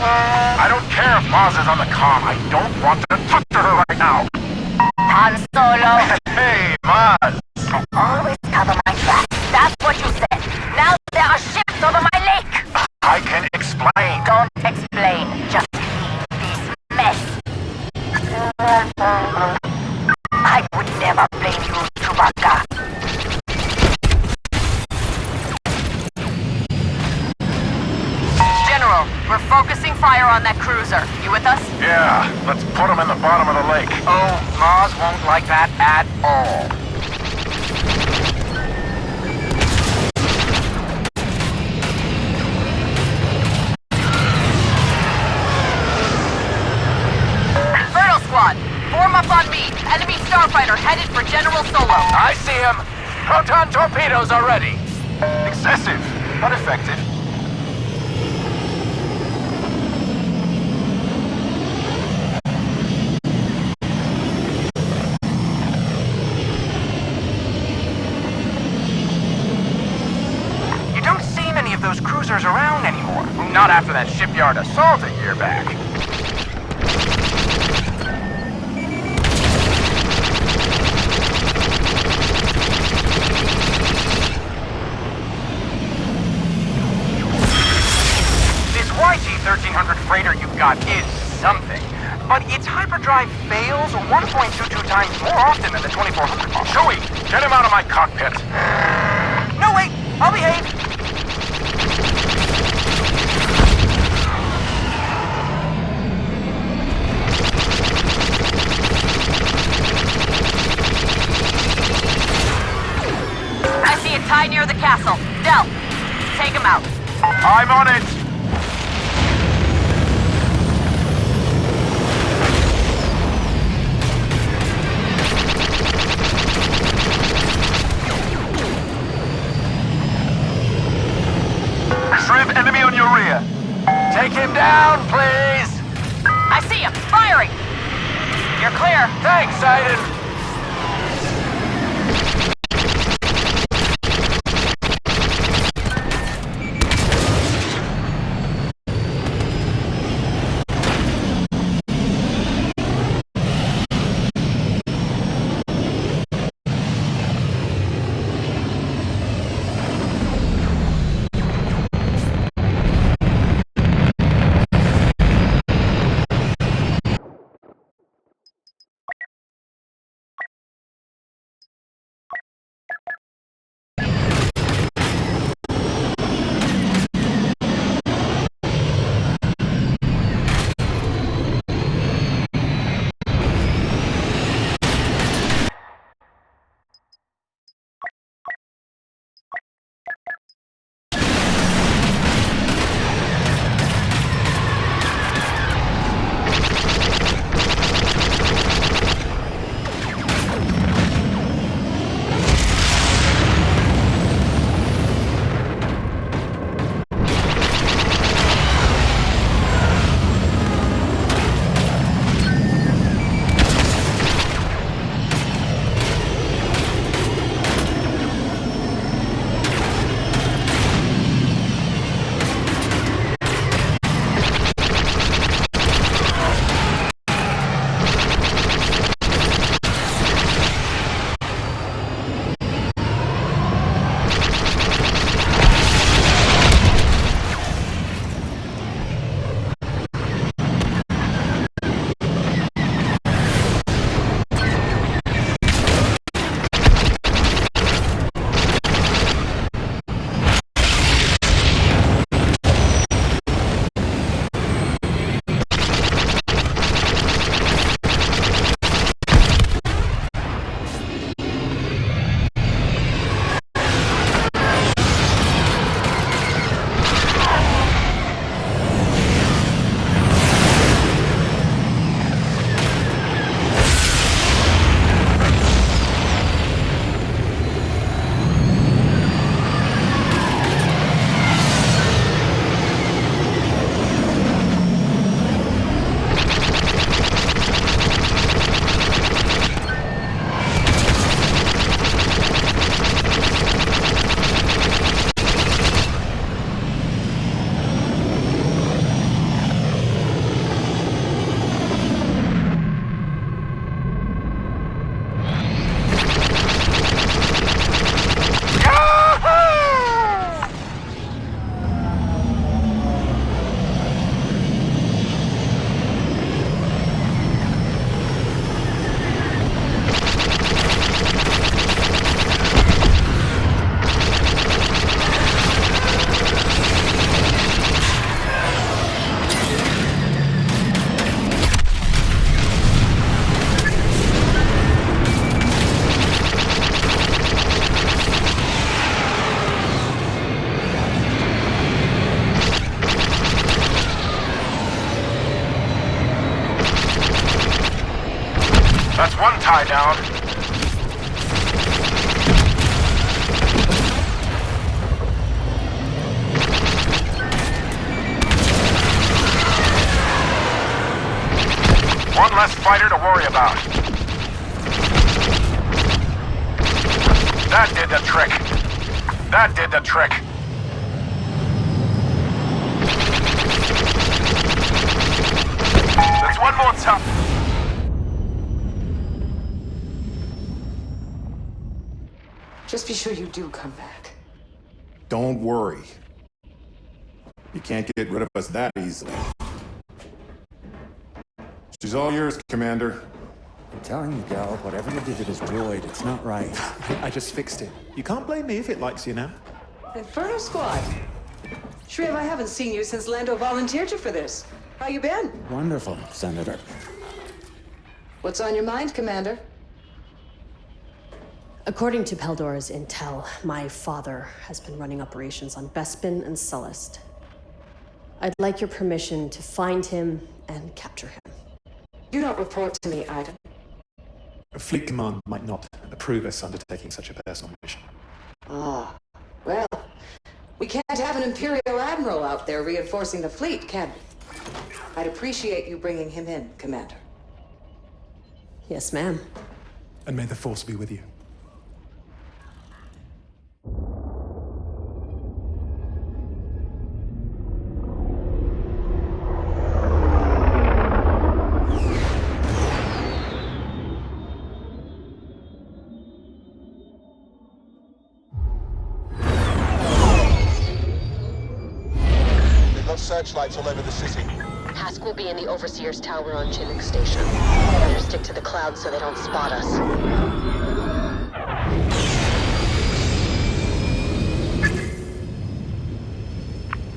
I don't care if Maz is on the comm. I don't want to talk to her right now. Han Solo. Hey, Maz. I always cover my tracks. That's what you said. Now there are ships over my lake. I can explain. Don't explain. Just leave this mess. I would never blame you, Chewbacca. General, we're focusing fire on that cruiser. You with us? Yeah, let's put him in the bottom of the lake. Oh, Maz won't like that at all. Inferno Squad, form up on me. Enemy starfighter headed for General Solo. I see him. Proton torpedoes are ready. Excessive, but effective. You don't see many of those cruisers around anymore. Not after that shipyard assault a year back. YT-1300 freighter you've got is something, but its hyperdrive fails 1.22 times more often than the 2400 model. Chewie, get him out of my cockpit. No, wait! I'll behave! I see a tie near the castle. Del, take him out. I'm on it. Shriv, enemy on your rear. Take him down, please! I see him, firing. You're clear. Thanks, Aiden! tie down. One less fighter to worry about. That did the trick. That did the trick. There's one more time. Just be sure you do come back. Don't worry. You can't get rid of us that easily. She's all yours, Commander. I'm telling you, Del, whatever you did to this droid, it's not right. I just fixed it. You can't blame me if it likes you now. Inferno Squad. Shriv, I haven't seen you since Lando volunteered you for this. How you been? Wonderful, Senator. What's on your mind, Commander? According to Peldora's intel, my father has been running operations on Bespin and Sullust. I'd like your permission to find him and capture him. You don't report to me, Ida. Fleet Command might not approve us undertaking such a personal mission. Ah, well, we can't have an Imperial Admiral out there reinforcing the fleet, can we? I'd appreciate you bringing him in, Commander. Yes, ma'am. And may the Force be with you. Searchlights all over the city. Hask will be in the Overseer's Tower on Chinook Station. Better stick to the clouds so they don't spot us.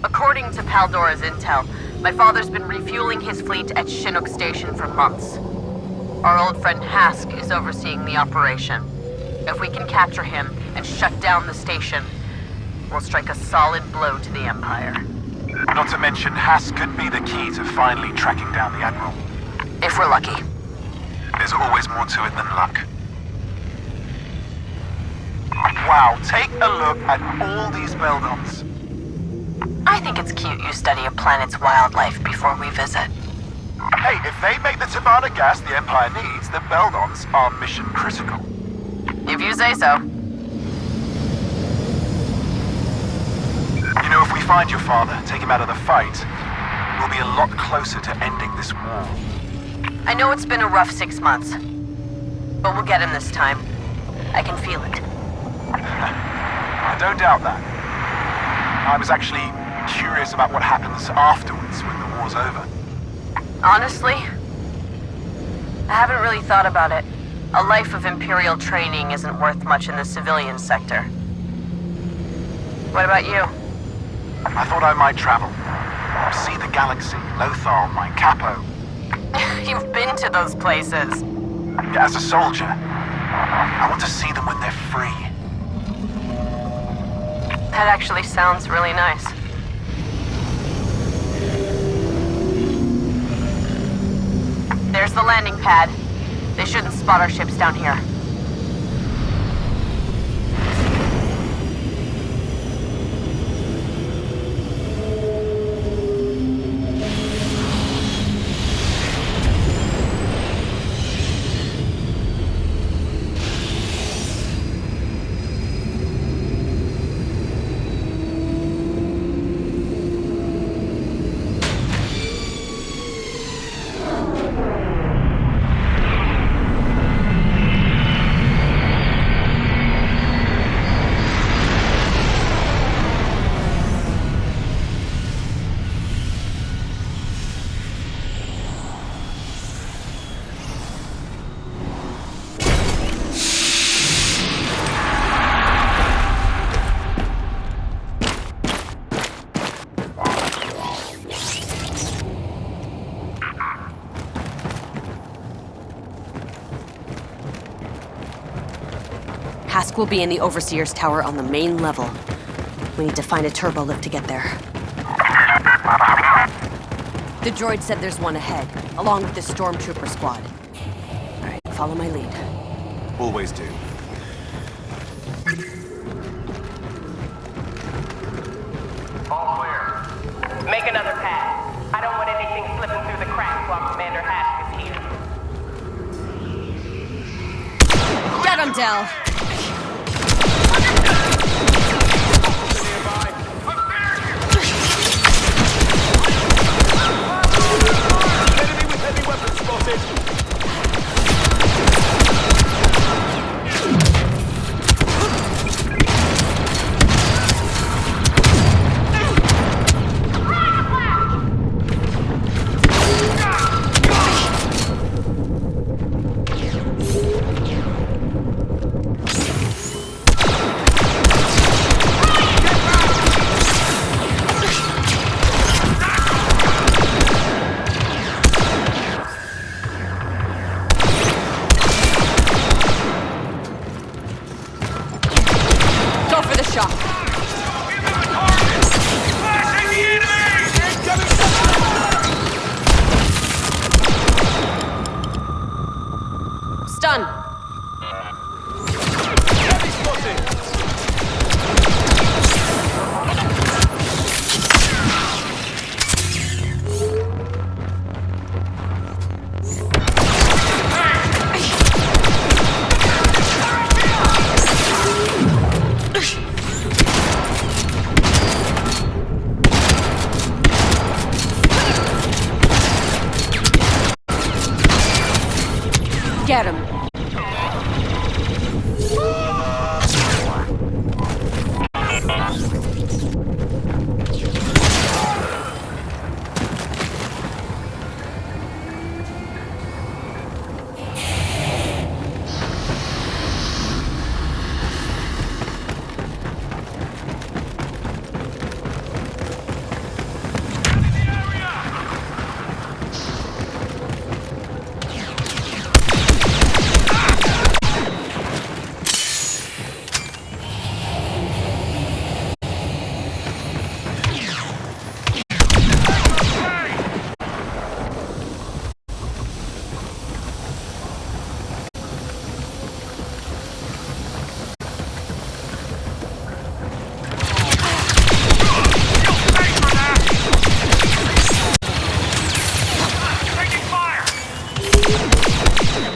According to Peldora's intel, my father's been refueling his fleet at Chinook Station for months. Our old friend Hask is overseeing the operation. If we can capture him and shut down the station, we'll strike a solid blow to the Empire. Not to mention, Hask could be the key to finally tracking down the Admiral. If we're lucky. There's always more to it than luck. Wow, take a look at all these Beldons. I think it's cute you study a planet's wildlife before we visit. Hey, if they make the Tabana gas the Empire needs, the Beldons are mission critical. If you say so. You know, if we find your father, take him out of the fight, we'll be a lot closer to ending this war. I know it's been a rough 6 months, but we'll get him this time. I can feel it. I don't doubt that. I was actually curious about what happens afterwards when the war's over. Honestly, I haven't really thought about it. A life of Imperial training isn't worth much in the civilian sector. What about you? I thought I might travel. See the galaxy, Lothal, my capo. You've been to those places. As a soldier, I want to see them when they're free. That actually sounds really nice. There's the landing pad. They shouldn't spot our ships down here. Hask will be in the Overseer's Tower on the main level. We need to find a turbo lift to get there. The droid said there's one ahead, along with the stormtrooper squad. All right, follow my lead. Always do. All clear. Make another pass. I don't want anything slipping through the cracks while Commander Hask is here. Get him, Del! Enemy with heavy weapons spotted. Go for the shot. Stun. Get him.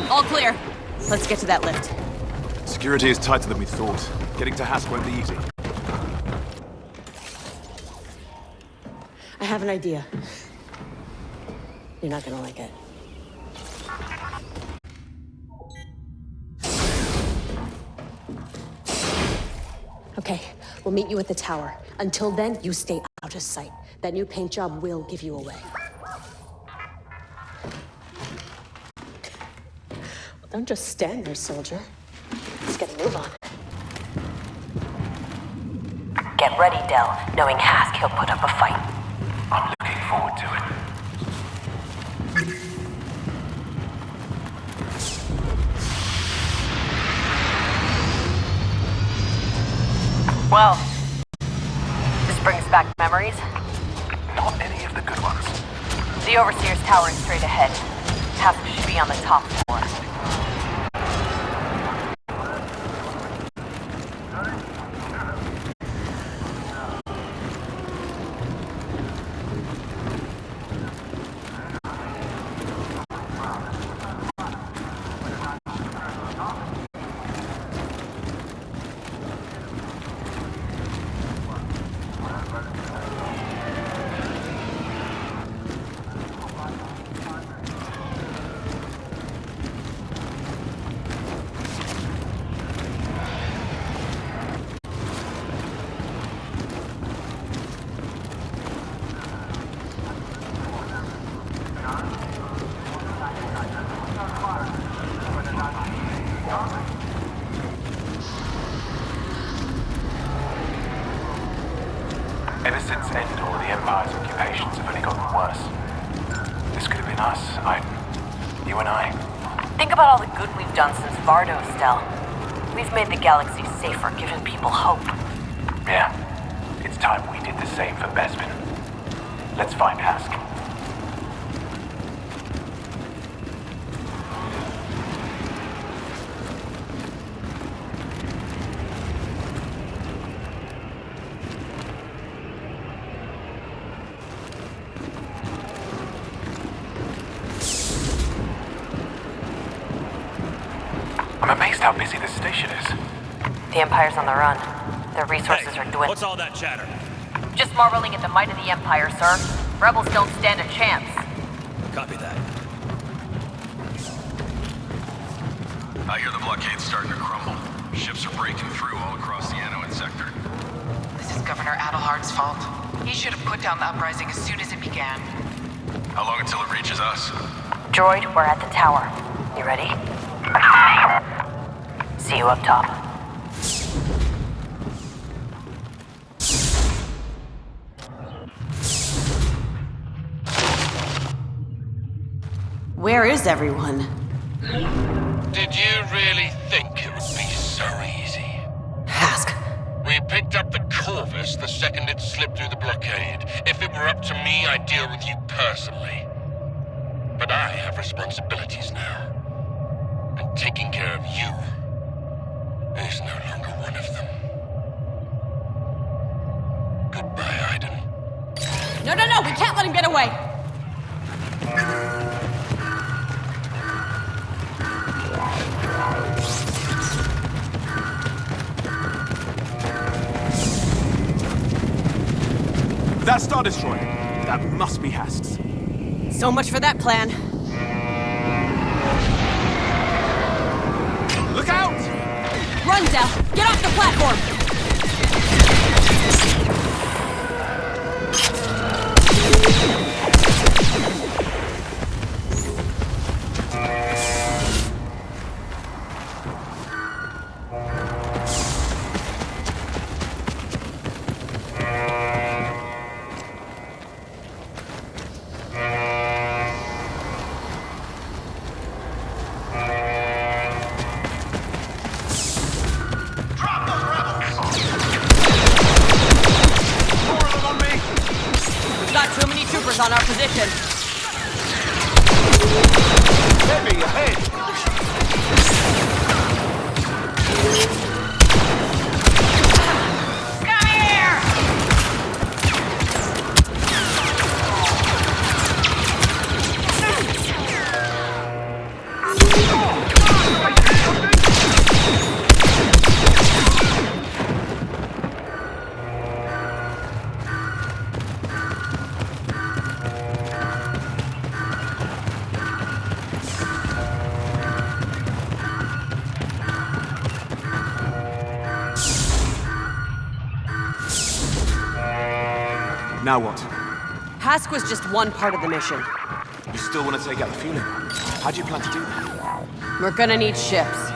All clear. Let's get to that lift. Security is tighter than we thought. Getting to Hask won't be easy. I have an idea. You're not gonna like it. Okay, we'll meet you at the tower. Until then, you stay out of sight. That new paint job will give you away. Well, don't just stand there, soldier. Let's get a move on. Get ready, Del. Knowing Hask, he'll put up a fight. I'm looking forward to it. Well, this brings back memories. Not any of the good ones. The Overseer's tower is straight ahead. Hask should be on the top floor. Ever since Endor, the Empire's occupations have only gotten worse. This could have been us, you and I. Think about all the good we've done since Vardo, Del. We've made the galaxy safer, given people hope. Yeah, it's time we did the same for Bespin. Let's find Hask. how busy this station is. The Empire's on the run. Their resources are dwindling. What's all that chatter? Just marveling at the might of the Empire, sir. Rebels don't stand a chance. Copy that. I hear the blockade's starting to crumble. Ships are breaking through all across the Anowin sector. This is Governor Adelhard's fault. He should have put down the uprising as soon as it began. How long until it reaches us? Droid, we're at the tower. You ready? See you up top. Where is everyone? Did you really think it would be so easy? Hask. We picked up the Corvus the second it slipped through the blockade. If it were up to me, I'd deal with you personally. But I have responsibilities now. And taking care of you is no longer one of them. Goodbye, Iden. No, we can't let him get away! That Star Destroyer, that must be Hask's. So much for that plan. Look out! Run, Del! Get off the platform! On our position. Heavy ahead! Come here! Now what? Hask was just one part of the mission. You still want to take out the fueling? How do you plan to do that? We're gonna need ships.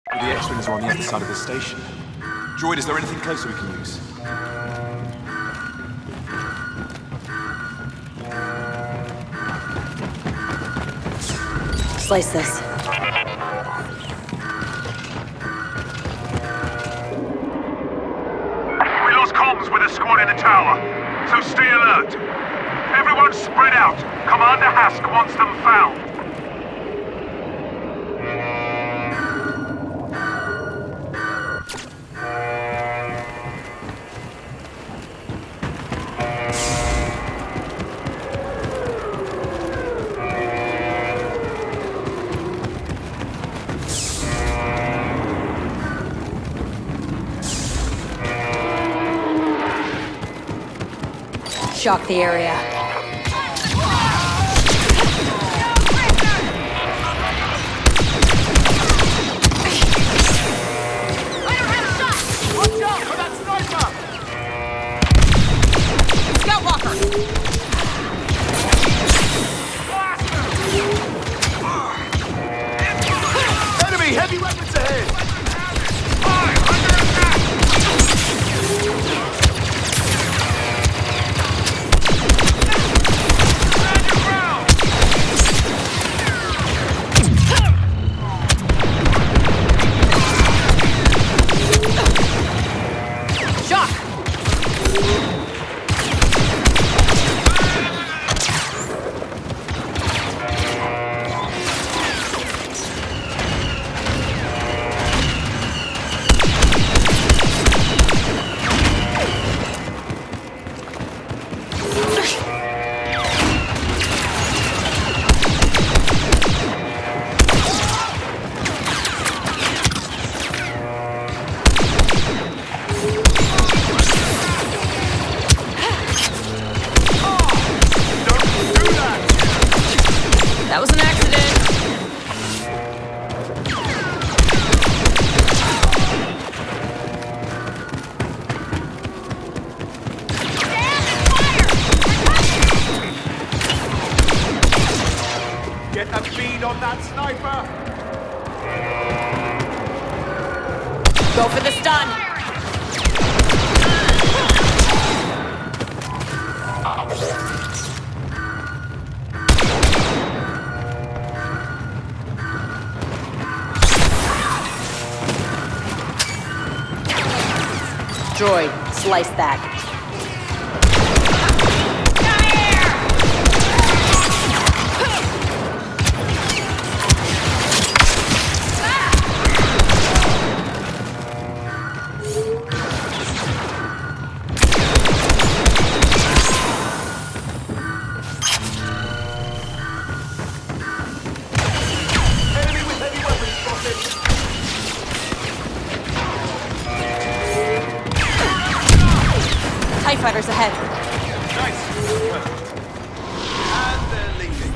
The X-Wings are on the other side of the station. Droid, is there anything closer we can use? Slice this. We lost comms with a squad in the tower, so stay alert. Everyone spread out. Commander Hask wants them found. shock the area. Enemy heavy weapons ahead! That was an accident. Get a bead on that sniper! Go for the stun. Droid, slice that. Enemy with heavy weapons spotted! TIE fighters ahead. Nice! And they're leaving.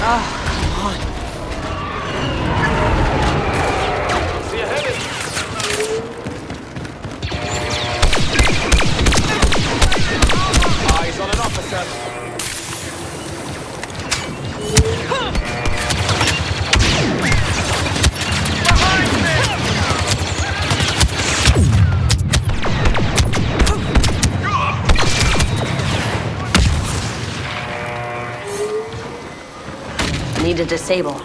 Oh, come on. See you heavy! Eyes on an officer! Need to disable.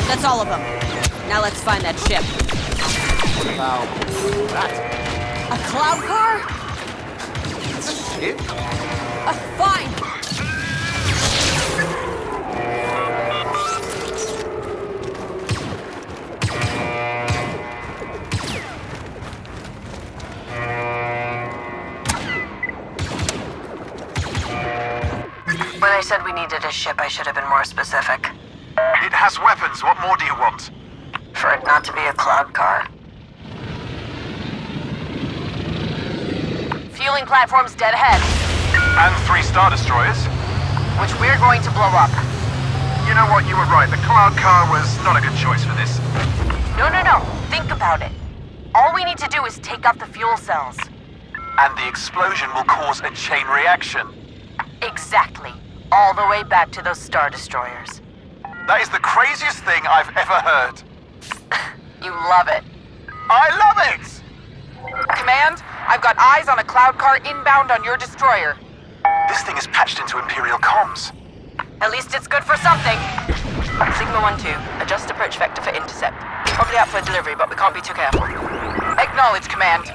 That's all of them. Now let's find that ship. Wow. That? A cloud car? Ship? Fine. When I said we needed a ship, I should have been more specific. It has weapons. What more do you want? For it not to be a cloud car. Fueling platforms dead ahead, And 3 Star Destroyers. which we're going to blow up. You know what? You were right. The cloud car was not a good choice for this. No. Think about it. All we need to do is take out the fuel cells. And the explosion will cause a chain reaction. Exactly. All the way back to those Star Destroyers. That is the craziest thing I've ever heard. You love it. I love it! Command, I've got eyes on a cloud car inbound on your destroyer. This thing is patched into Imperial comms. At least it's good for something. Sigma 1-2, adjust approach vector for intercept. Probably out for delivery, but we can't be too careful. Acknowledge, Command.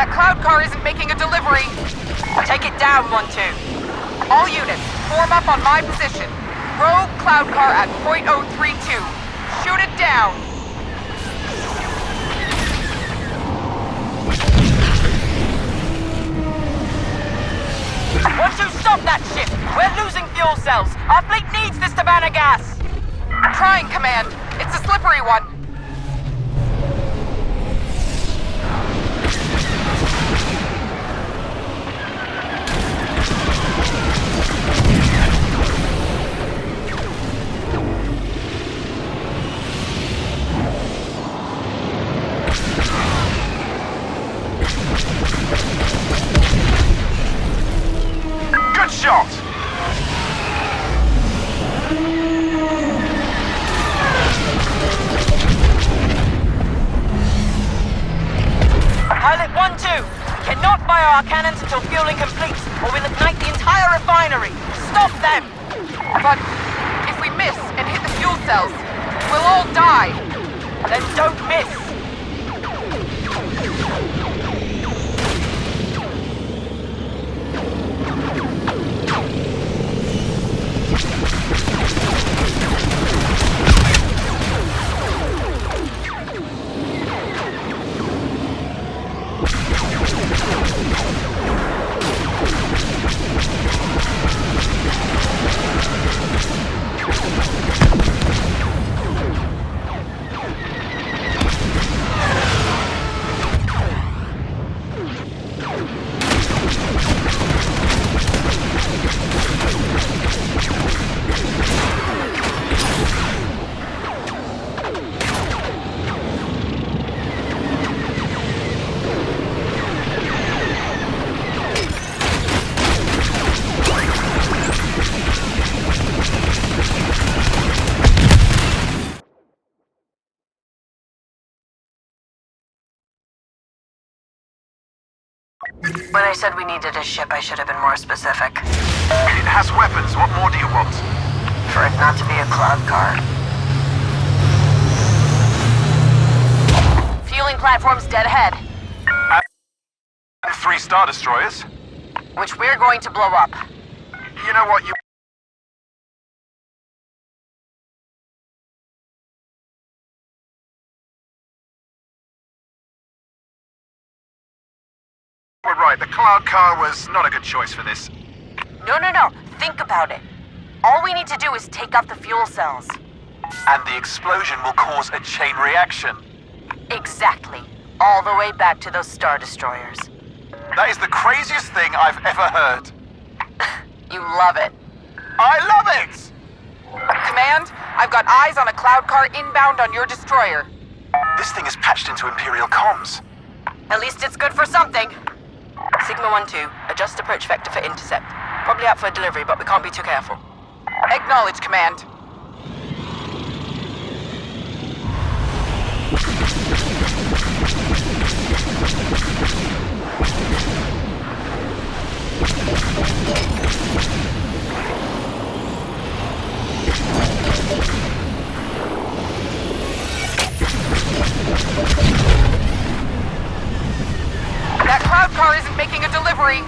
That cloud car isn't making a delivery. Take it down, 1-2. All units, form up on my position. Rogue cloud car at .032. Shoot it down. Want to stop that ship? We're losing fuel cells. Our fleet needs this Savannah gas. Trying, Command. It's a slippery one. Good shot! Pilot 1-2, we cannot fire our cannons until fueling completes, or we'll ignite the entire refinery. Stop them! But if we miss and hit the fuel cells, we'll all die. Then don't miss. When I said we needed a ship, I should have been more specific. It has weapons. What more do you want? For it not to be a cloud car. Fueling platform's dead ahead. And 3 Star Destroyers? Which we're going to blow up. You know what, you... We're right, the cloud car was not a good choice for this. No. Think about it. All we need to do is take out the fuel cells. And the explosion will cause a chain reaction. Exactly. All the way back to those Star Destroyers. That is the craziest thing I've ever heard. You love it. I love it! Command, I've got eyes on a cloud car inbound on your destroyer. This thing is patched into Imperial comms. At least it's good for something. Sigma 1-2, adjust approach vector for intercept. Probably out for a delivery, but we can't be too careful. Acknowledge, Command. That cloud car isn't making a delivery.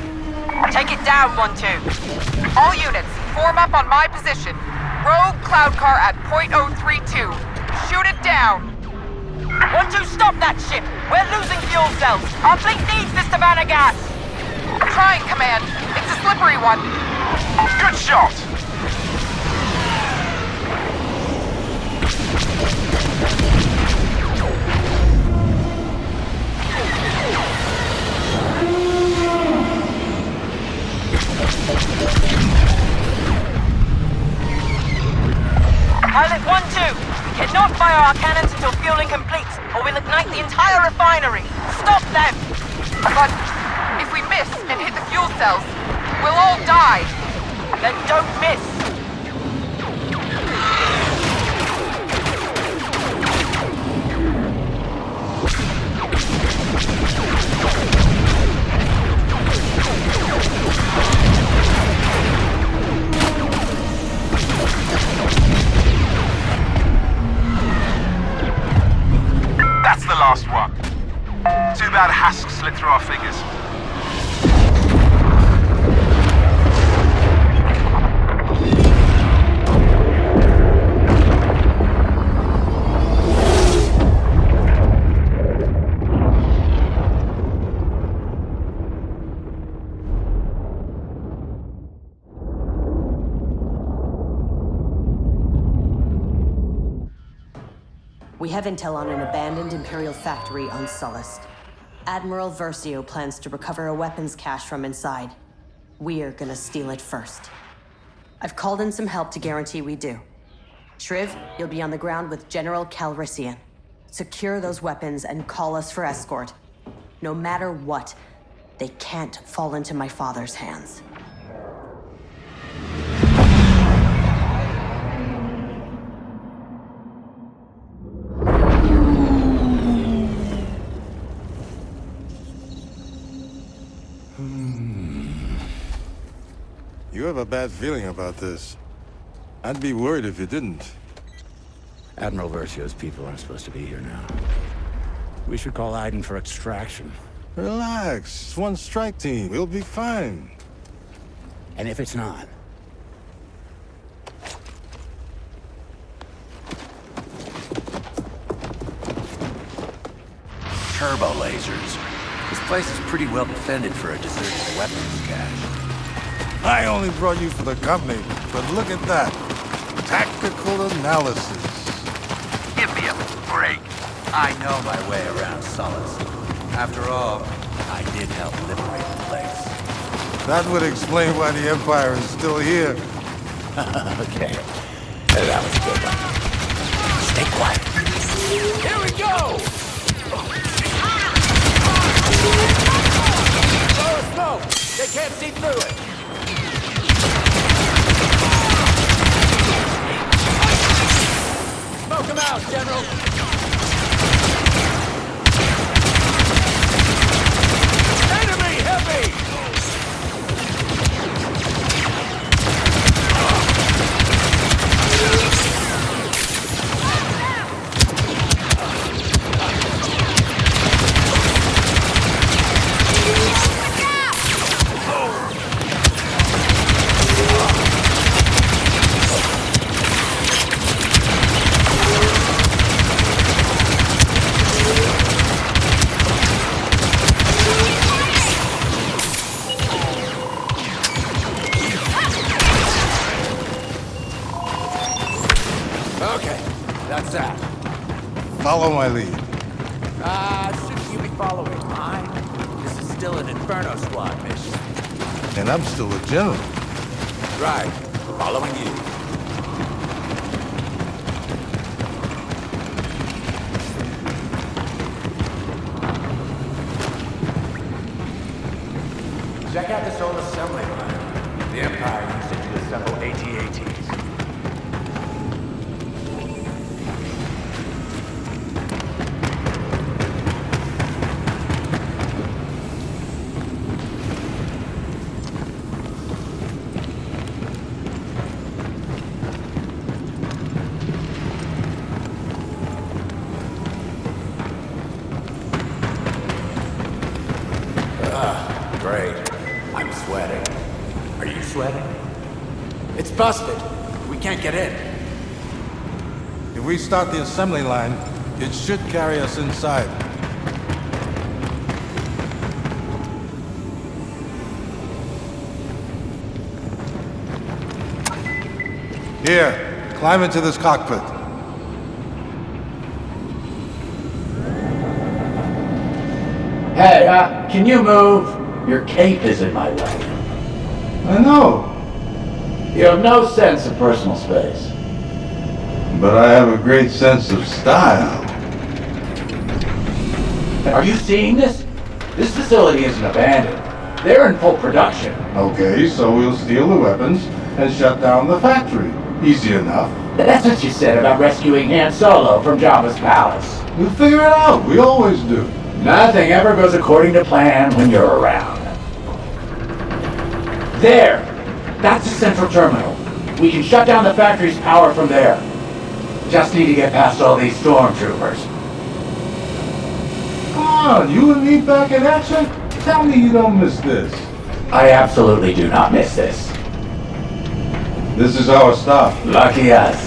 Take it down, 1-2. All units, form up on my position. Rogue cloud car at .032. Shoot it down. 1-2, stop that ship. We're losing fuel cells. Our fleet needs this Savannah gas. Trying, Command. It's a slippery one. Good shot! Pilot 1-2, we cannot fire our cannons until fueling completes, or we'll ignite the entire refinery. Stop them! But if we miss and hit the fuel cells, we'll all die. Then don't miss. That's the last one. Too bad Hask slipped through our fingers. We have intel on an abandoned Imperial factory on Sullust. Admiral Versio plans to recover a weapons cache from inside. We're gonna steal it first. I've called in some help to guarantee we do. Shriv, you'll be on the ground with General Calrissian. Secure those weapons and call us for escort. No matter what, they can't fall into my father's hands. You have a bad feeling about this. I'd be worried if you didn't. Admiral Versio's people aren't supposed to be here now. We should call Aiden for extraction. Relax. It's one strike team. We'll be fine. And if it's not? Turbo lasers. This place is pretty well defended for a deserted weapons cache. I only brought you for the company, but look at that. Tactical analysis. Give me a break. I know my way around Sullust. After all, I did help liberate the place. That would explain why the Empire is still here. Okay. That was a good one. Stay quiet. Here we go! Throw smoke! They can't see through it! Smoke him out, General! Enemy heavy! Okay, that's that. Follow my lead. Shouldn't you be following mine? This is still an Inferno Squad mission. And I'm still a general. Right, following you. Check out this old assembly line. The Empire used it to assemble AT-ATs. Great. I'm sweating. Are you sweating? It's busted. We can't get in. If we start the assembly line, it should carry us inside. Here, climb into this cockpit. Hey, can you move? Your cape is in my way. I know. You have no sense of personal space. But I have a great sense of style. Are you seeing this? This facility isn't abandoned. They're in full production. Okay, so we'll steal the weapons and shut down the factory. Easy enough. That's what you said about rescuing Han Solo from Jabba's palace. We'll figure it out. We always do. Nothing ever goes according to plan when you're around. There! That's the central terminal. We can shut down the factory's power from there. Just need to get past all these stormtroopers. Come on, you and me back in action? Tell me you don't miss this. I absolutely do not miss this. This is our stop. Lucky us.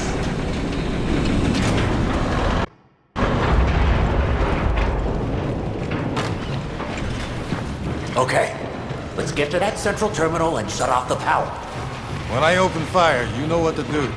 Okay, let's get to that central terminal and shut off the power. When I open fire, you know what to do.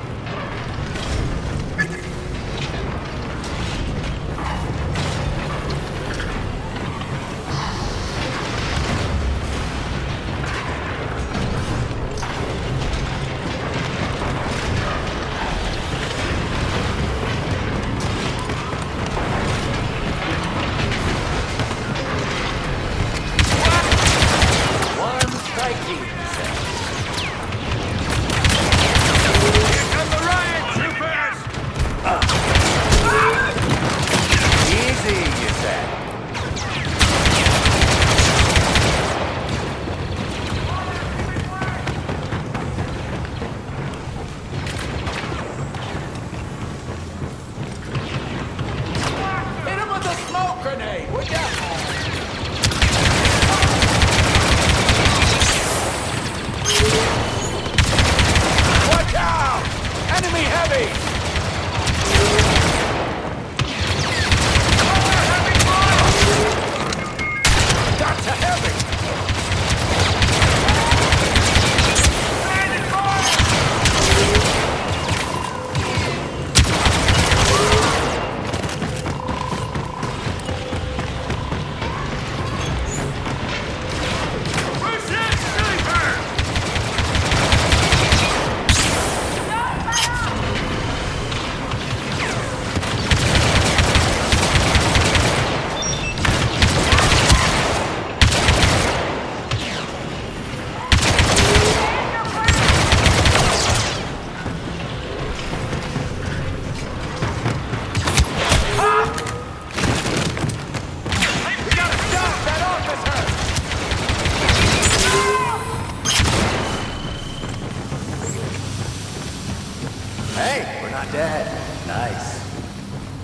Hey, we're not dead. Nice.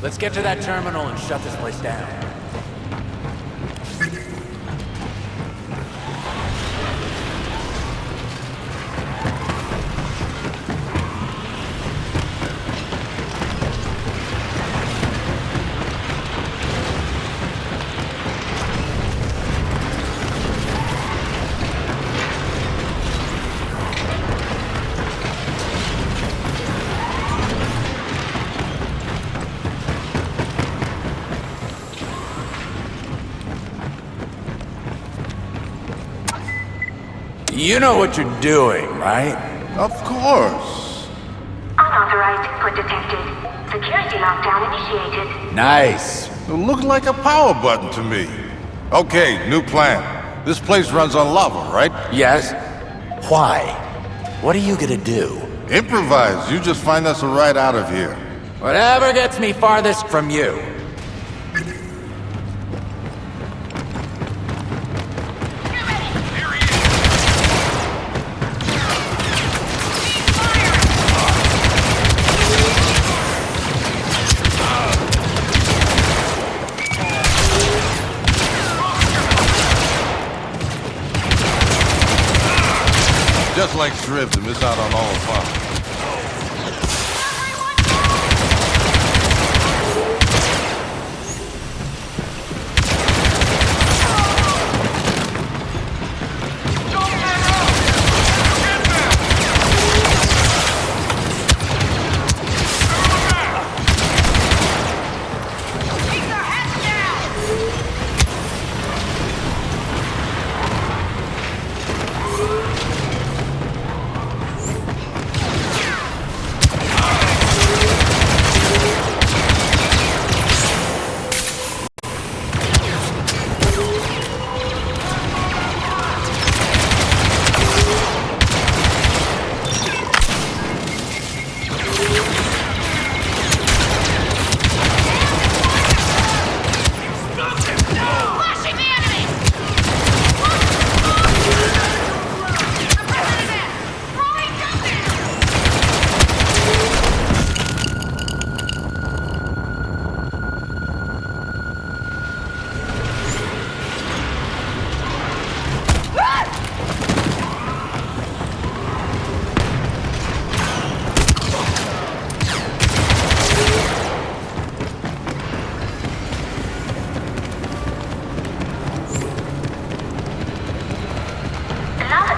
Let's get to that terminal and shut this place down. You know what you're doing, right? Of course. Unauthorized input detected. Security lockdown initiated. Nice. It looked like a power button to me. Okay, new plan. This place runs on lava, right? Yes. Why? What are you gonna do? Improvise. You just find us a ride out of here. Whatever gets me farthest from you. Just like Shribs and miss out on all the fun.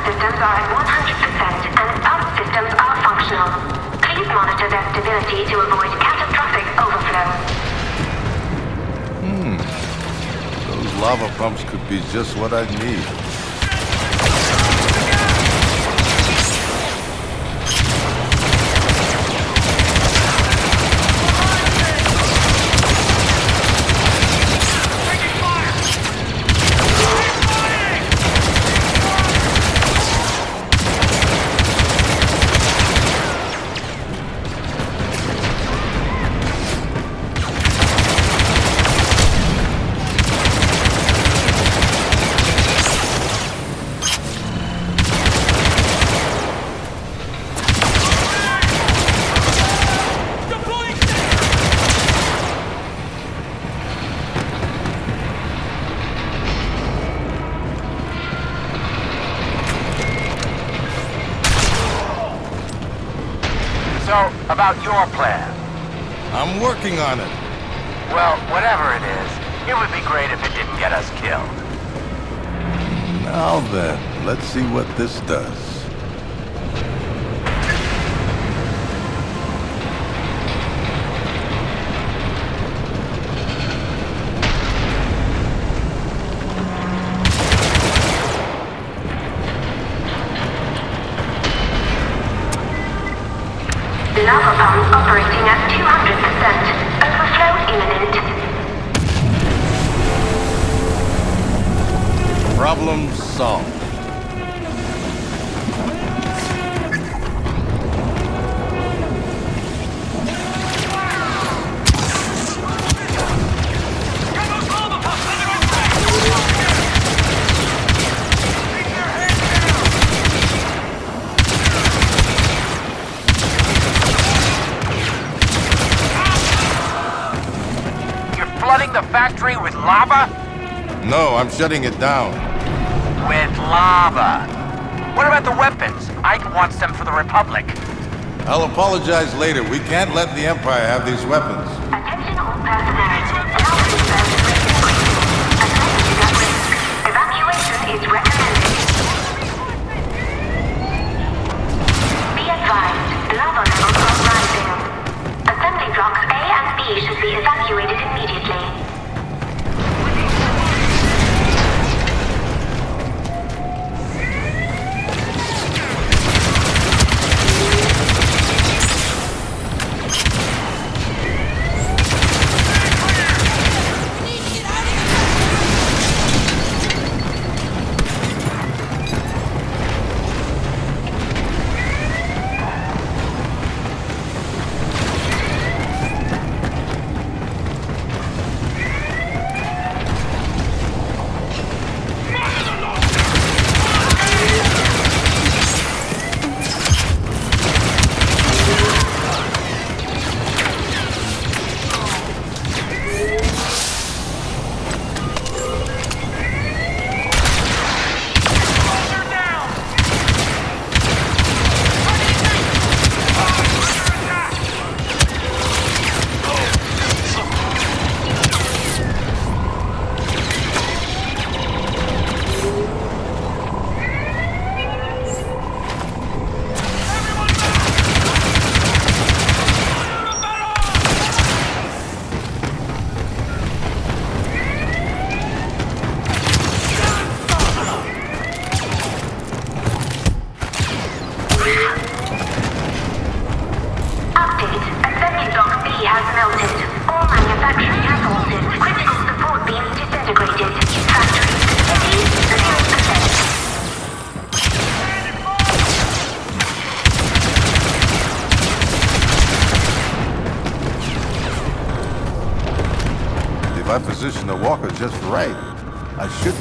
systems are at 100% and pump systems are functional. Please monitor their stability to avoid catastrophic overflow. Those lava pumps could be just what I need. So, about your plan. I'm working on it. Well, whatever it is, it would be great if it didn't get us killed. Now then, let's see what this does. Lava pump operating at 200%. Overflow imminent. Problem solved. Flooding the factory with lava? No, I'm shutting it down. With lava. What about the weapons? Ike wants them for the Republic. I'll apologize later. We can't let the Empire have these weapons. Attention all personnel. Evacuation is recommended. Be advised, lava levels are rising. Assembly blocks A and B should be evacuated immediately. If I position the walker just right, I should...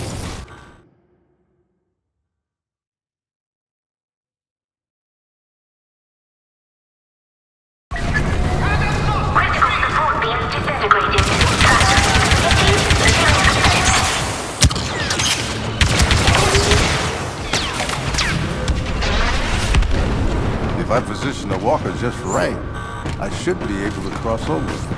If I position the walker just right, I should be able to cross over.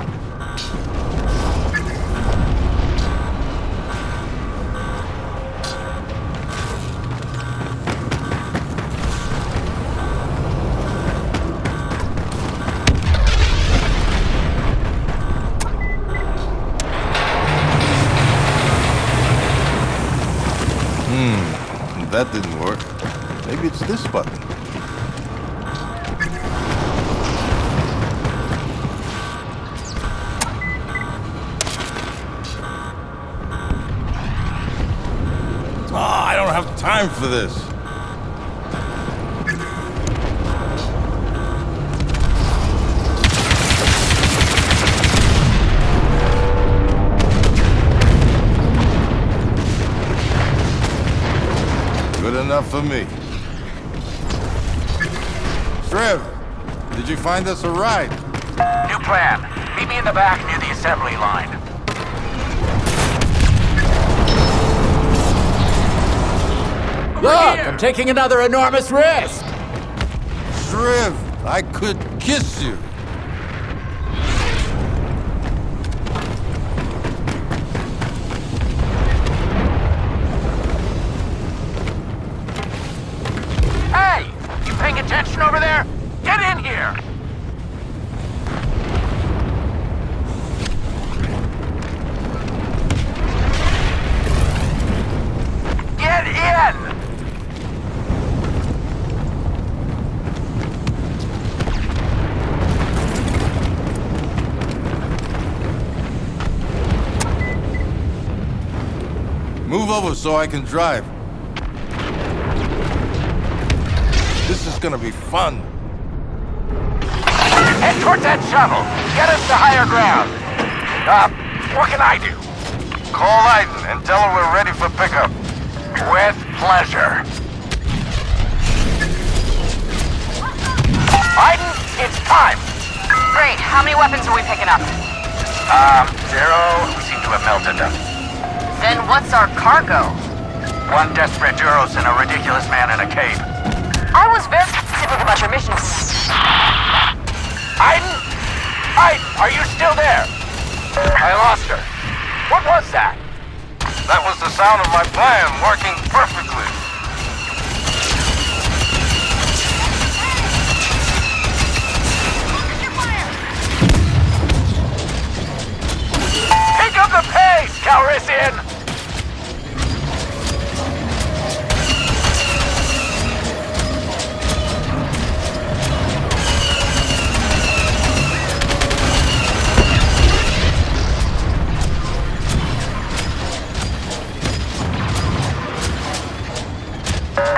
That didn't work. Maybe it's this button. Oh, I don't have time for this. Good enough for me. Trev, did you find us a ride? New plan. Meet me in the back near the assembly line. Look, I'm taking another enormous risk. Trev, I could kiss you. Hey! You paying attention over there? Get in here! Get in! Move over so I can drive. This is gonna be fun. Head towards that shuttle. Get us to higher ground. What can I do? Call Aiden and tell her we're ready for pickup. With pleasure. Aiden, it's time. Great. How many weapons are we picking up? 0. We seem to have melted them. Then what's our cargo? 1 desperate Duros and a ridiculous man in a cape. I was very specific about your mission. Aiden? Aiden, are you still there? I lost her. What was that? That was the sound of my plan working perfectly. Pick up the pace, Calrissian!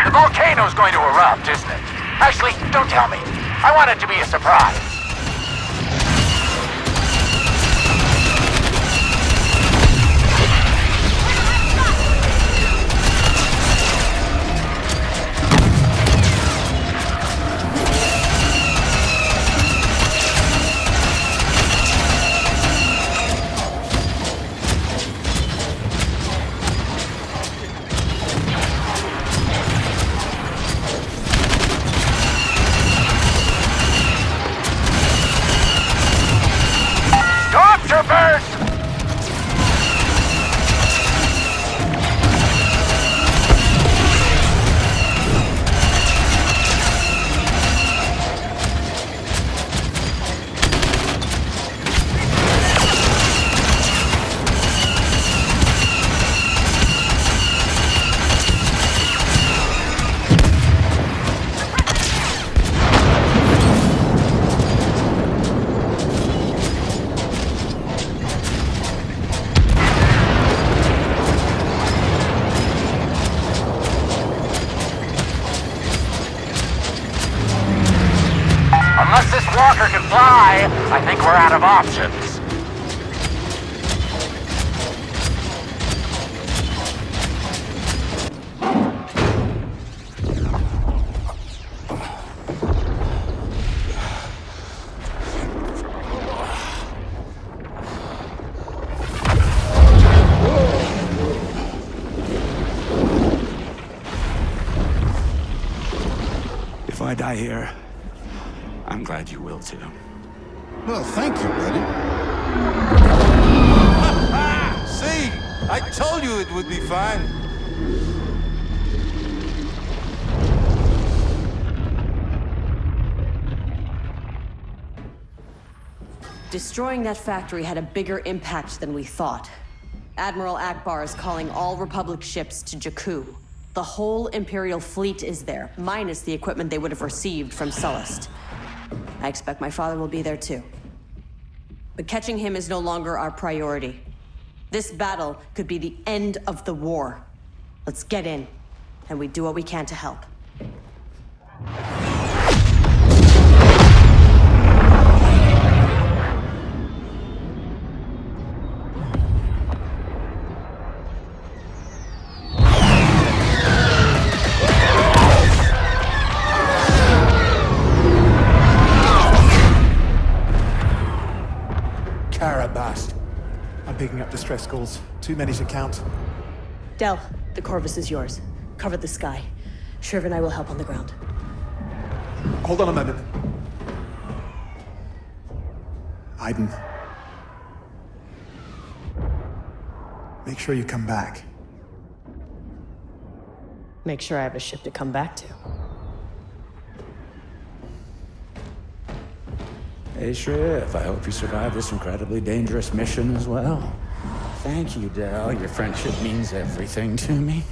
The volcano's going to erupt, isn't it? Actually, don't tell me. I want it to be a surprise. Stormtroopers! Unless this walker can fly, I think we're out of options. If I die here, I'm glad you will too. Well, thank you, buddy. See? I told you it would be fine. Destroying that factory had a bigger impact than we thought. Admiral Akbar is calling all Republic ships to Jakku. The whole Imperial fleet is there, minus the equipment they would have received from Sullust. I expect my father will be there too. But catching him is no longer our priority. This battle could be the end of the war. Let's get in, and we do what we can to help. Carabast. I'm picking up distress calls. Too many to count. Del, the Corvus is yours. Cover the sky. Shriv and I will help on the ground. Hold on a moment. Aiden. Make sure you come back. Make sure I have a ship to come back to. Hey, Shriv, I hope you survive this incredibly dangerous mission as well. Thank you, Del. Your friendship means everything to me.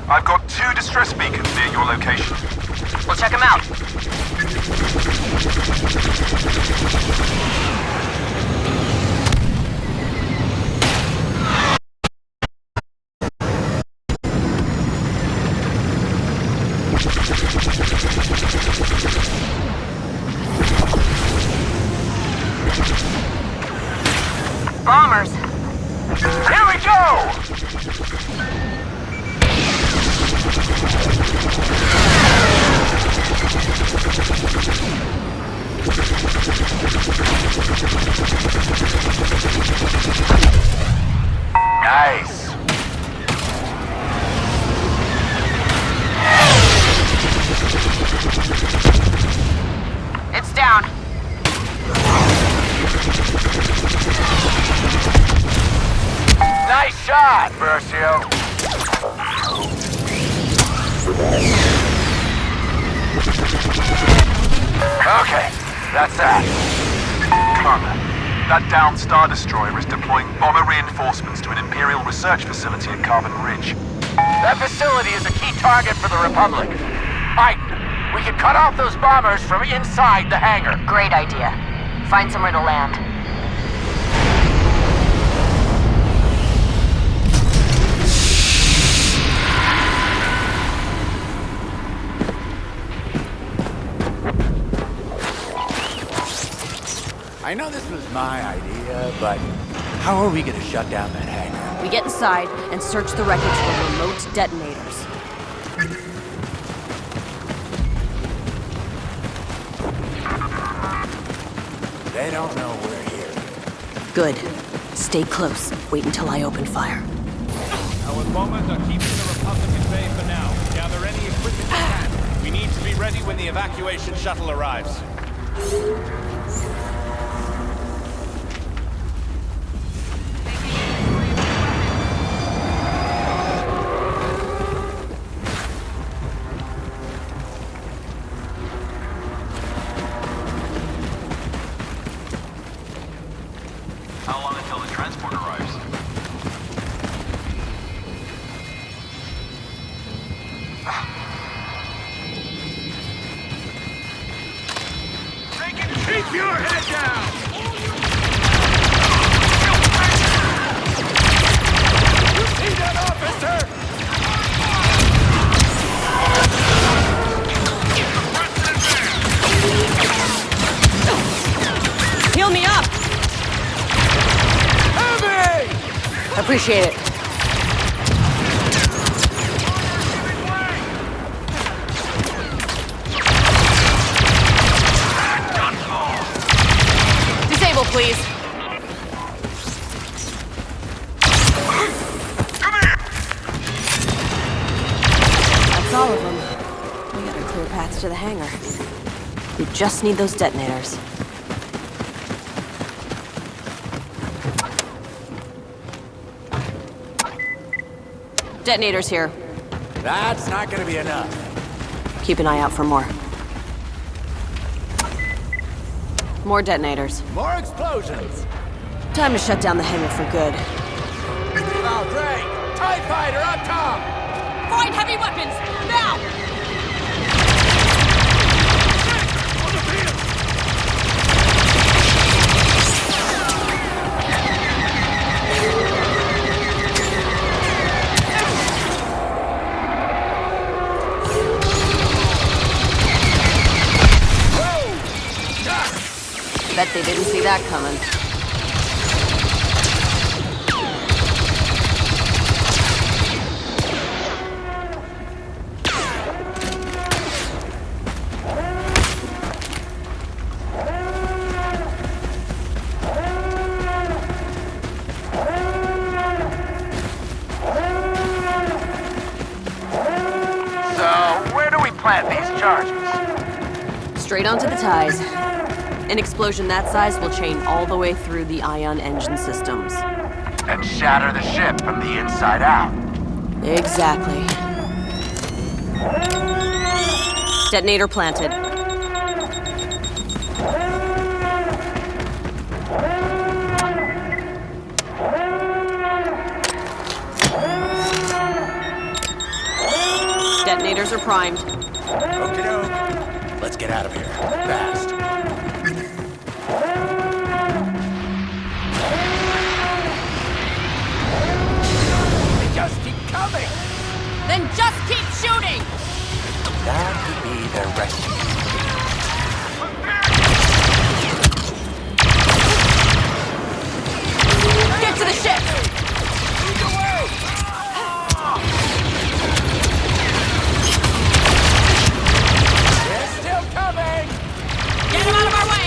I've got 2 distress beacons near your location. We'll check them out. Bombers. Here we go! Nice. It's down. Nice shot, Versio. Okay, that's that. Commander, that downed Star Destroyer is deploying bomber reinforcements to an Imperial research facility at Carbon Ridge. That facility is a key target for the Republic. Ike, we can cut off those bombers from inside the hangar. Great idea. Find somewhere to land. I know this was my idea, but how are we gonna shut down that hangar? We get inside and search the wreckage for remote detonators. They don't know we're here. Good. Stay close. Wait until I open fire. Our bombers are keeping the Republic at bay for now. Gather any equipment you can. We need to be ready when the evacuation shuttle arrives. How long until the transport arrives? Keep your head down! You see that, officer? Heal me up! Appreciate it. please. That's all of them. We got a clear path to the hangar. We just need those detonators. Detonators here. That's not gonna be enough. Keep an eye out for more. More detonators. More explosions! Time to shut down the hangar for good. Oh, great! TIE fighter up top! Find heavy weapons! Now! Bet they didn't see that coming. So, where do we plant these charges? Straight onto the ties. An explosion that size will chain all the way through the ion engine systems. And shatter the ship from the inside out. Exactly. Detonator planted. Detonators are primed. Okey-doke. Let's get out of here. Fast. They just keep coming! Then just keep shooting! That would be their rescue. Get to the ship! They're still coming! Get him out of our way!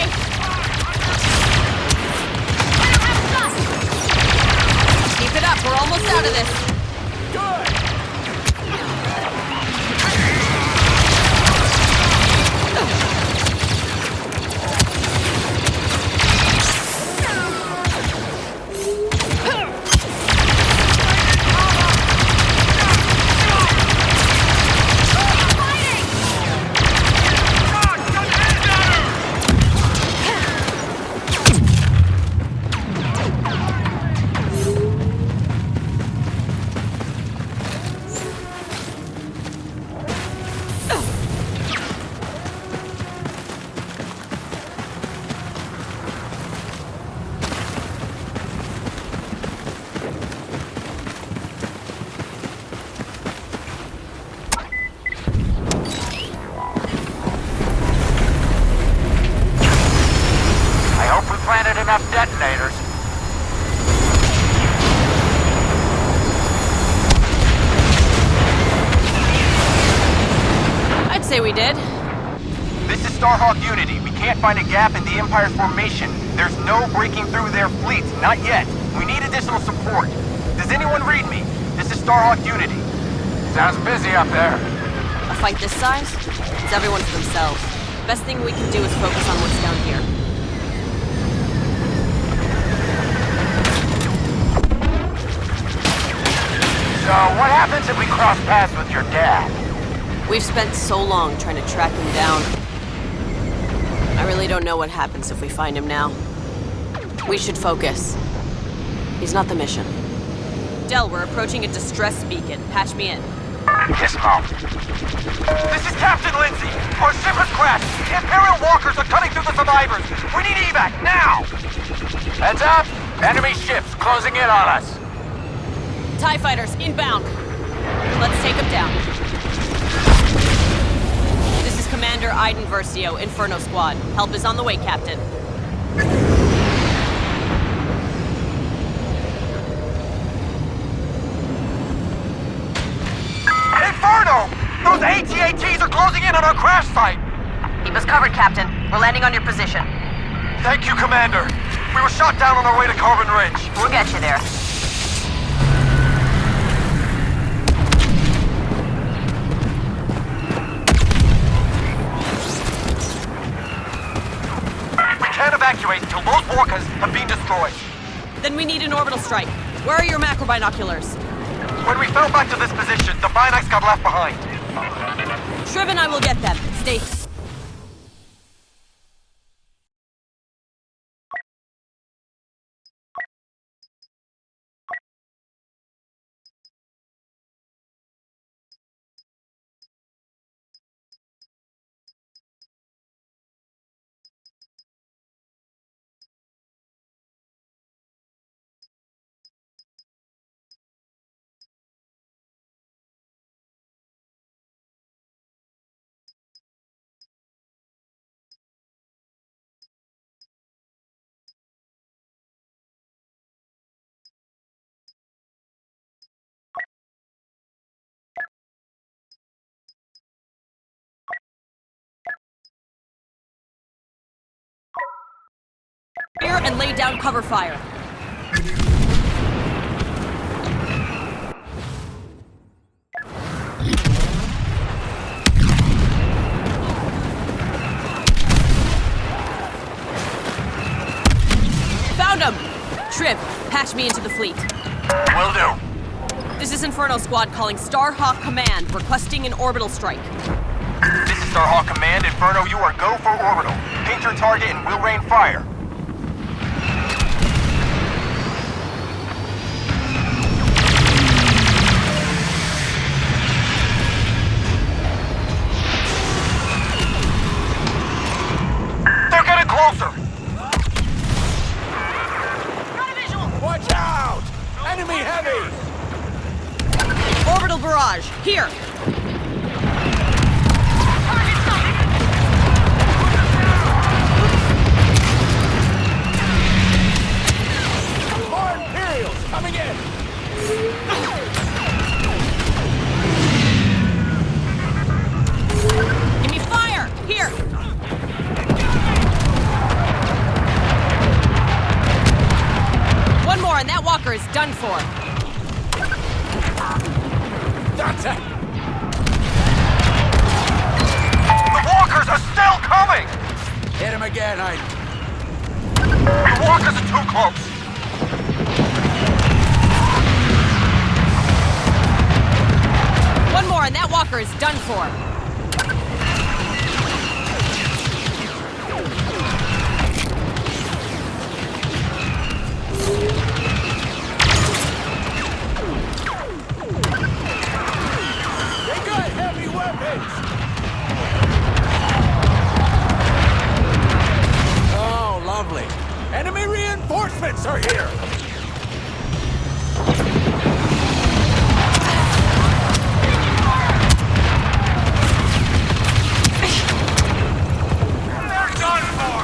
Keep it up, we're almost out of this. Good! Planted enough detonators. I'd say we did. This is Starhawk Unity. We can't find a gap in the Empire's formation. There's no breaking through their fleet. Not yet. We need additional support. Does anyone read me? This is Starhawk Unity. Sounds busy up there. A fight this size? It's everyone for themselves. Best thing we can do is focus on what's down here. So, what happens if we cross paths with your dad? We've spent so long trying to track him down. I really don't know what happens if we find him now. We should focus. He's not the mission. Del, we're approaching a distress beacon. Patch me in. Yes, Mom. This is Captain Lindsay. Our ship has crashed. Imperial walkers are cutting through the survivors. We need evac, now! Heads up! Enemy ships closing in on us. TIE fighters, inbound. Let's take them down. This is Commander Iden Versio, Inferno Squad. Help is on the way, Captain. Inferno! Those AT-ATs are closing in on our crash site! Keep us covered, Captain. We're landing on your position. Thank you, Commander. We were shot down on our way to Carbon Ridge. We'll get you there. We can't evacuate until those walkers have been destroyed. Then we need an orbital strike. Where are your macro binoculars? When we fell back to this position, the binacs got left behind. Shriv and I will get them. Stay... Here and lay down cover fire. Found him! Shriv, patch me into the fleet. Will do. This is Inferno Squad calling Starhawk Command, requesting an orbital strike. This is Starhawk Command. Inferno, you are go for orbital. Paint your target and we'll rain fire. They're getting closer! Watch out! Enemy heavy! Orbital barrage, here! More Imperials coming in! Give me fire! Here! One more and that walker is done for. That's it! The walkers are still coming! Hit him again, The walkers are too close! One more and that walker is done for. They got heavy weapons! Oh, lovely. Enemy reinforcements are here! They're done for!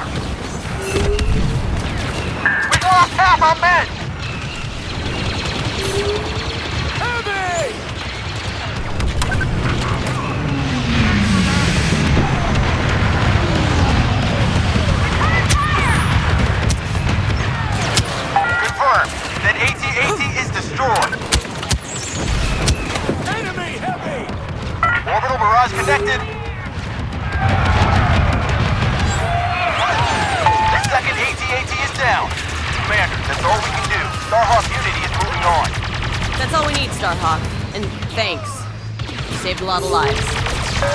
We lost half our men! Heavy! Confirmed. That AT-AT is destroyed. Enemy heavy! Orbital barrage connected. The second AT-AT is down. Commander, that's all we can do. Starhawk Unity is moving on. That's all we need, Starhawk. And thanks. You saved a lot of lives.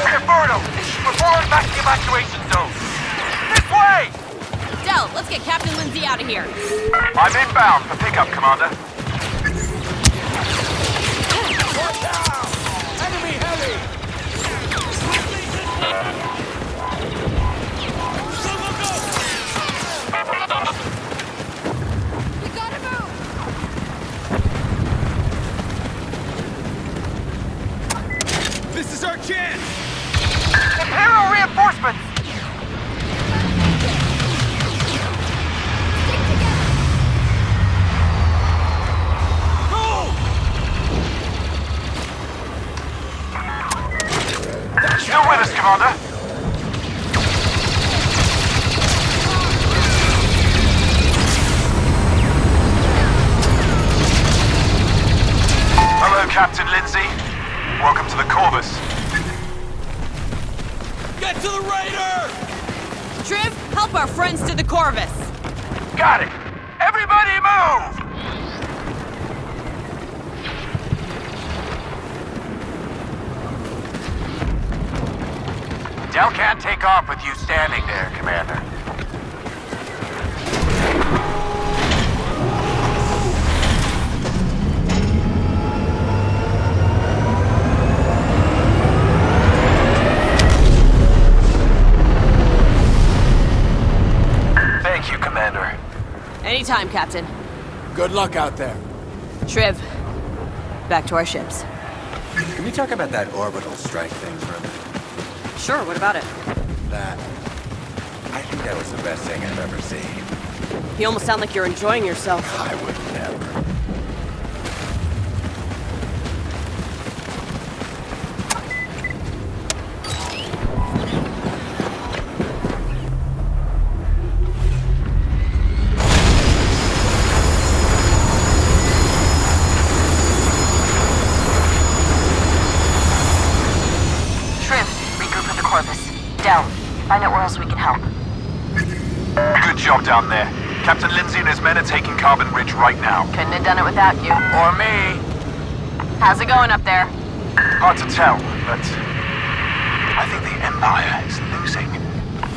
Inferno! We're falling back to the evacuation zone. This way! Del, let's get Captain Lindsay out of here. I'm inbound for pickup, Commander. Watch out! Enemy heavy! We gotta move! This is our chance! Imperial reinforcements! Still with us, Commander? Captain Lindsay. Welcome to the Corvus. Get to the Raider! Triv, help our friends to the Corvus. Got it! Everybody move! Del can't take off with you standing there, Commander. Thank you, Commander. Anytime, Captain. Good luck out there. Triv, back to our ships. Can we talk about that orbital strike thing for a minute? Sure, what about it? That... I think that was the best thing I've ever seen. You almost sound like you're enjoying yourself. I would never. Find out where else we can help. Good job down there. Captain Lindsay and his men are taking Carbon Ridge right now. Couldn't have done it without you. Or me. How's it going up there? Hard to tell, but I think the Empire is losing.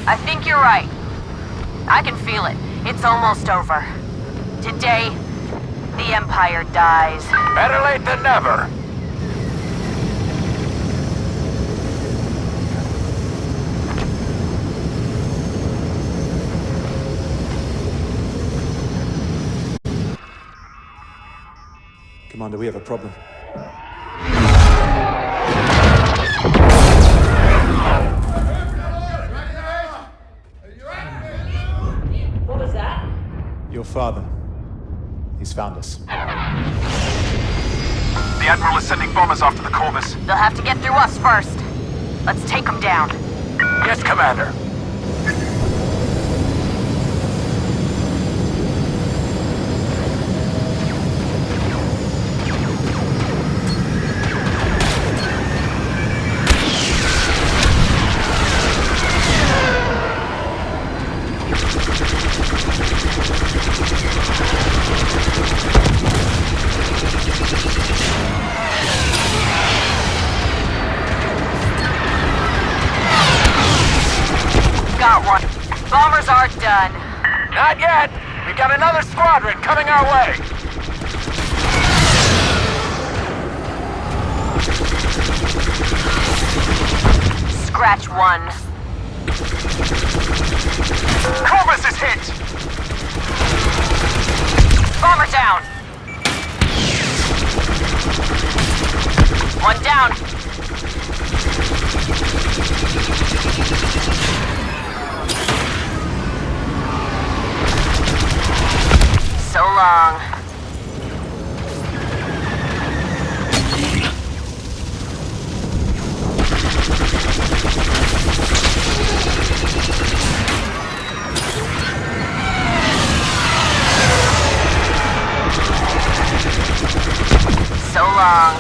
I think you're right. I can feel it. It's almost over. Today, the Empire dies. Better late than never. Commander, we have a problem. What was that? Your father. He's found us. The Admiral is sending bombers after the Corvus. They'll have to get through us first. Let's take them down. Yes, Commander. Got one. Bombers are done. Not yet. We've got another squadron coming our way. Scratch one. Corvus is hit! Bomber down. One down. So long. So long.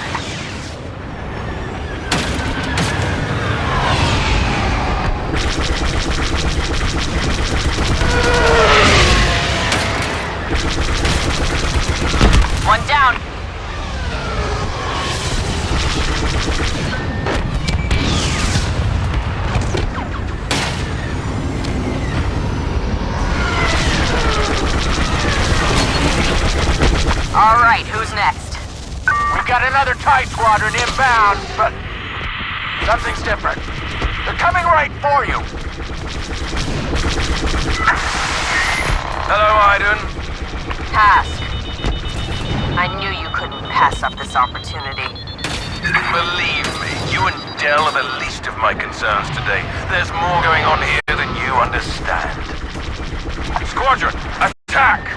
One down. All right, who's next? We've got another TIE squadron inbound, but something's different. They're coming right for you. Hello, Iden. Task. I knew you couldn't pass up this opportunity. Believe me, you and Del are the least of my concerns today. There's more going on here than you understand. Squadron, attack!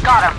Got him.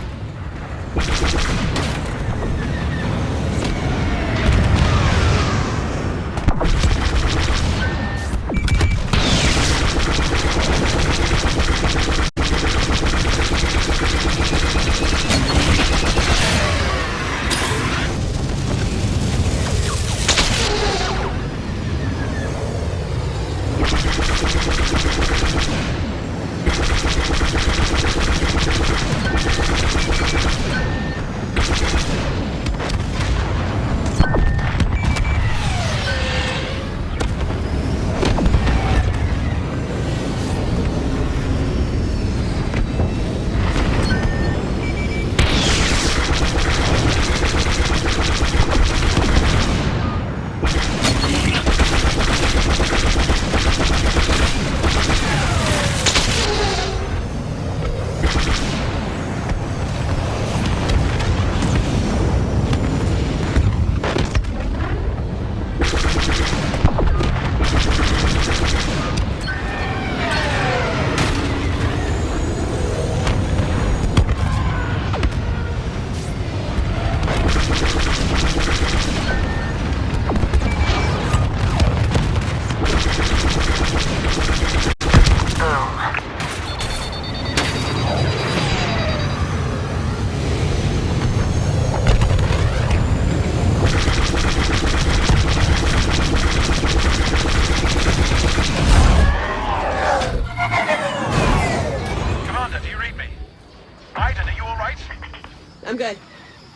I'm good.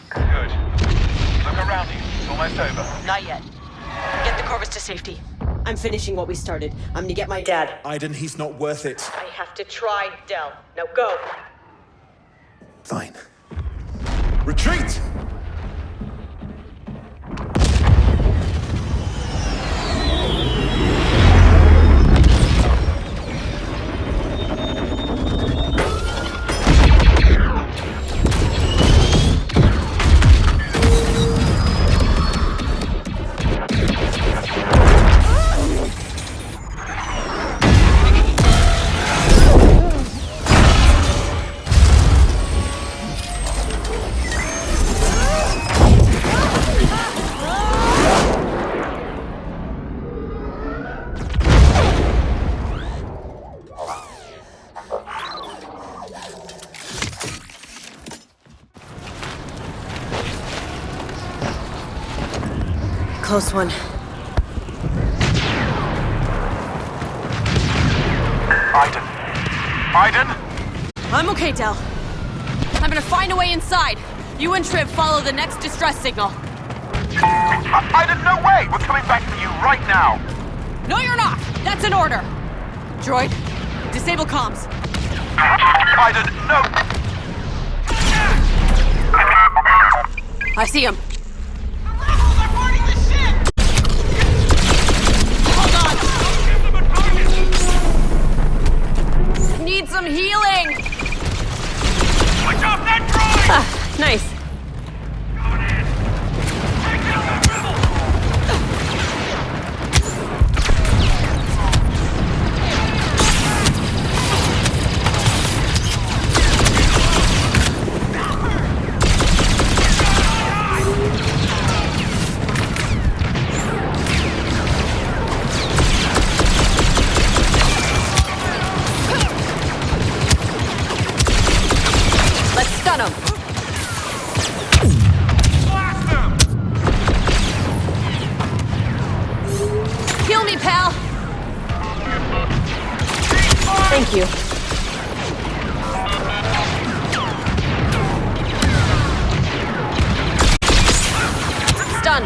Good. Look around you. It's almost over. Not yet. Get the Corvus to safety. I'm finishing what we started. I'm gonna get my dad. Aiden, he's not worth it. I have to try, Del. Now go. Fine. Retreat! Close one. Aiden. Aiden? I'm okay, Del. I'm gonna find a way inside. You and Triv follow the next distress signal. Aiden, no way! We're coming back for you right now! No, you're not! That's an order! Droid, disable comms. Aiden, no! I see him. Need some healing! Switch off that droid! Ah, nice. Heal me, pal! Thank you. Stun.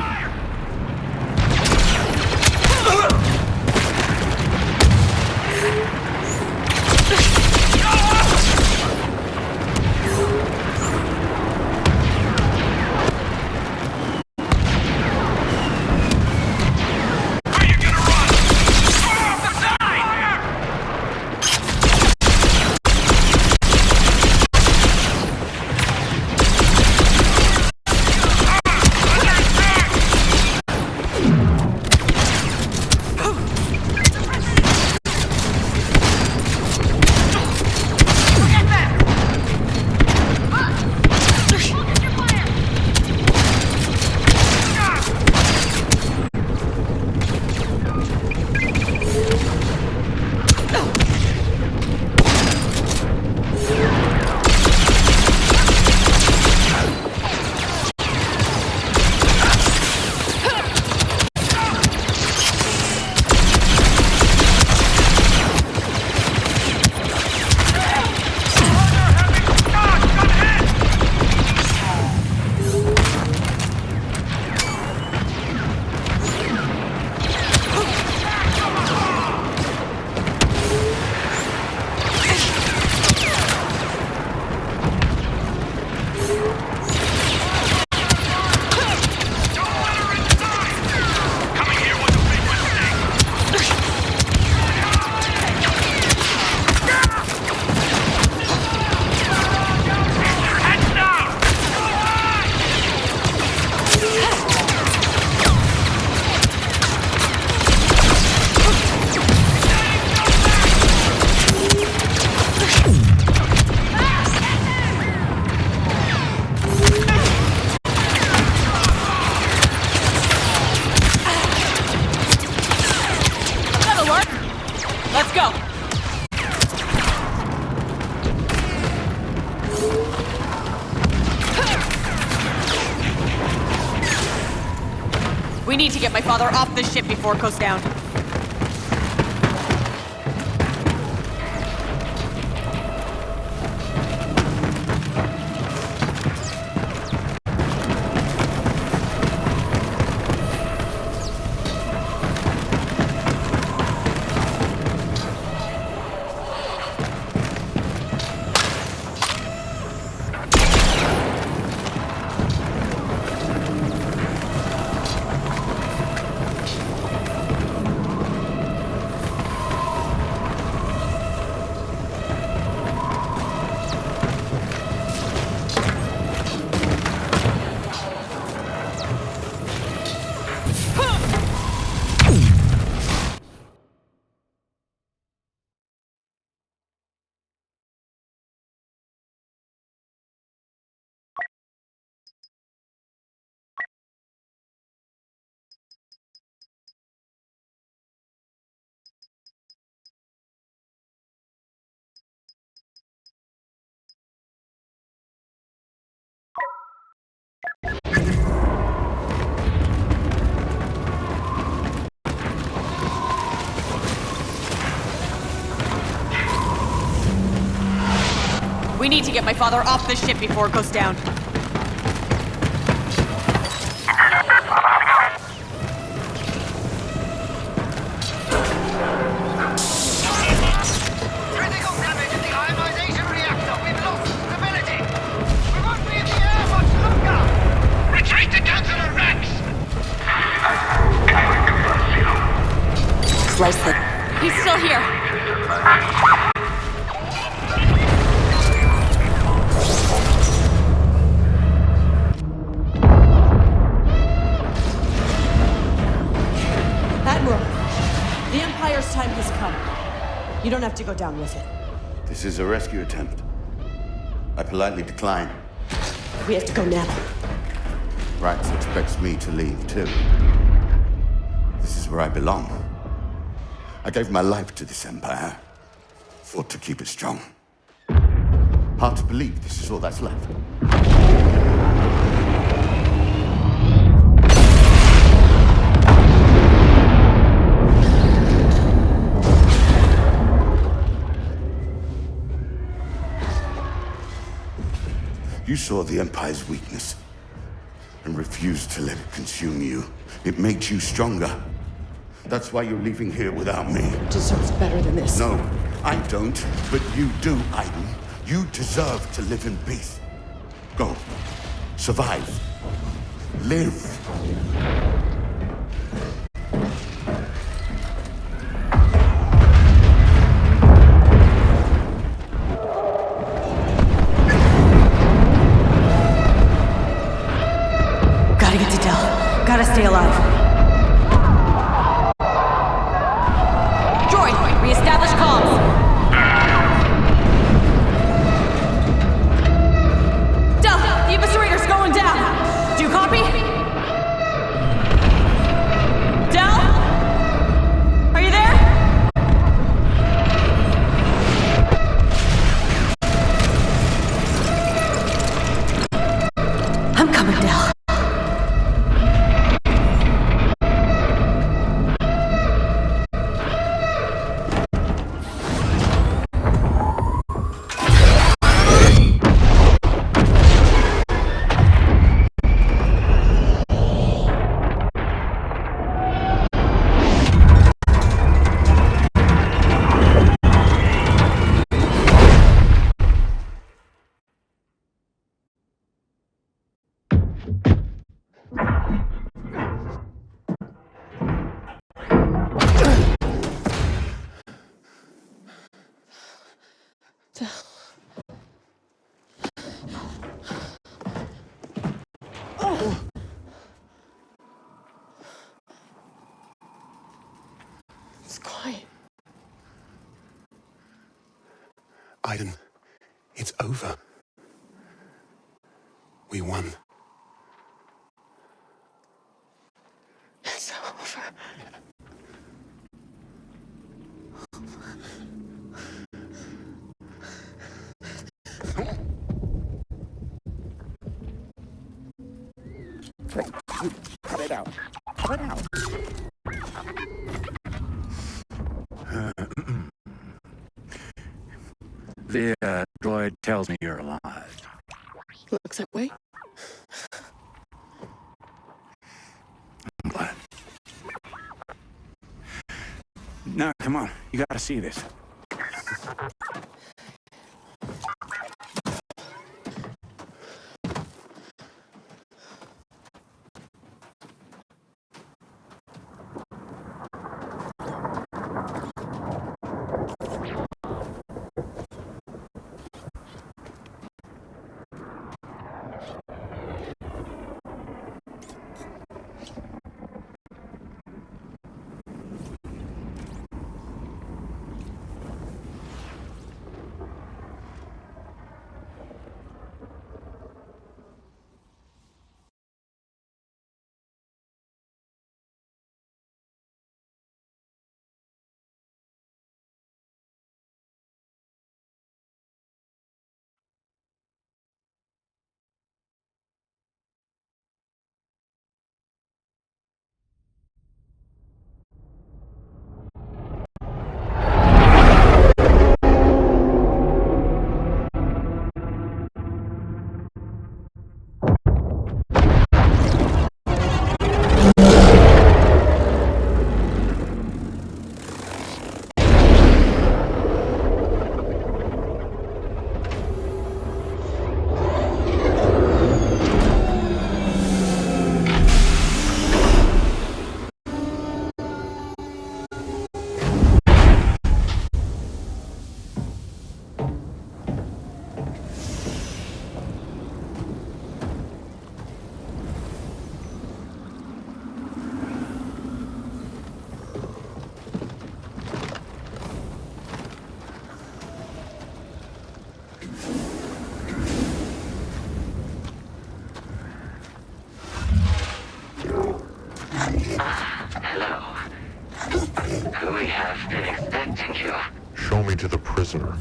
Let's go! We need to get my father off this ship before it goes down. We need to get my father off this ship before it goes down. Critical damage in the ionization reactor. We've lost stability. We won't be in the air much longer. Retreat to Councilor Rex. Slice it. He's still here. The Empire's time has come. You don't have to go down with it. This is a rescue attempt. I politely decline. We have to go now. Rax expects me to leave, too. This is where I belong. I gave my life to this Empire. Fought to keep it strong. Hard to believe this is all that's left. You saw the Empire's weakness and refused to let it consume you. It made you stronger. That's why you're leaving here without me. Deserves better than this. No, I don't, but you do, Aiden. You deserve to live in peace. Go. Survive. Live. Gotta stay alive. Droid, reestablish comms. Del, the eviscerator's going down. Do you copy? Del? Are you there? I'm coming, Del. It's quiet. Aiden, it's over. We won. It's over. Cut it out. Cut it out. The droid tells me you're alive. Looks that way. I'm glad. Now, come on. You gotta see this. We have been expecting you. Show me to the prisoner.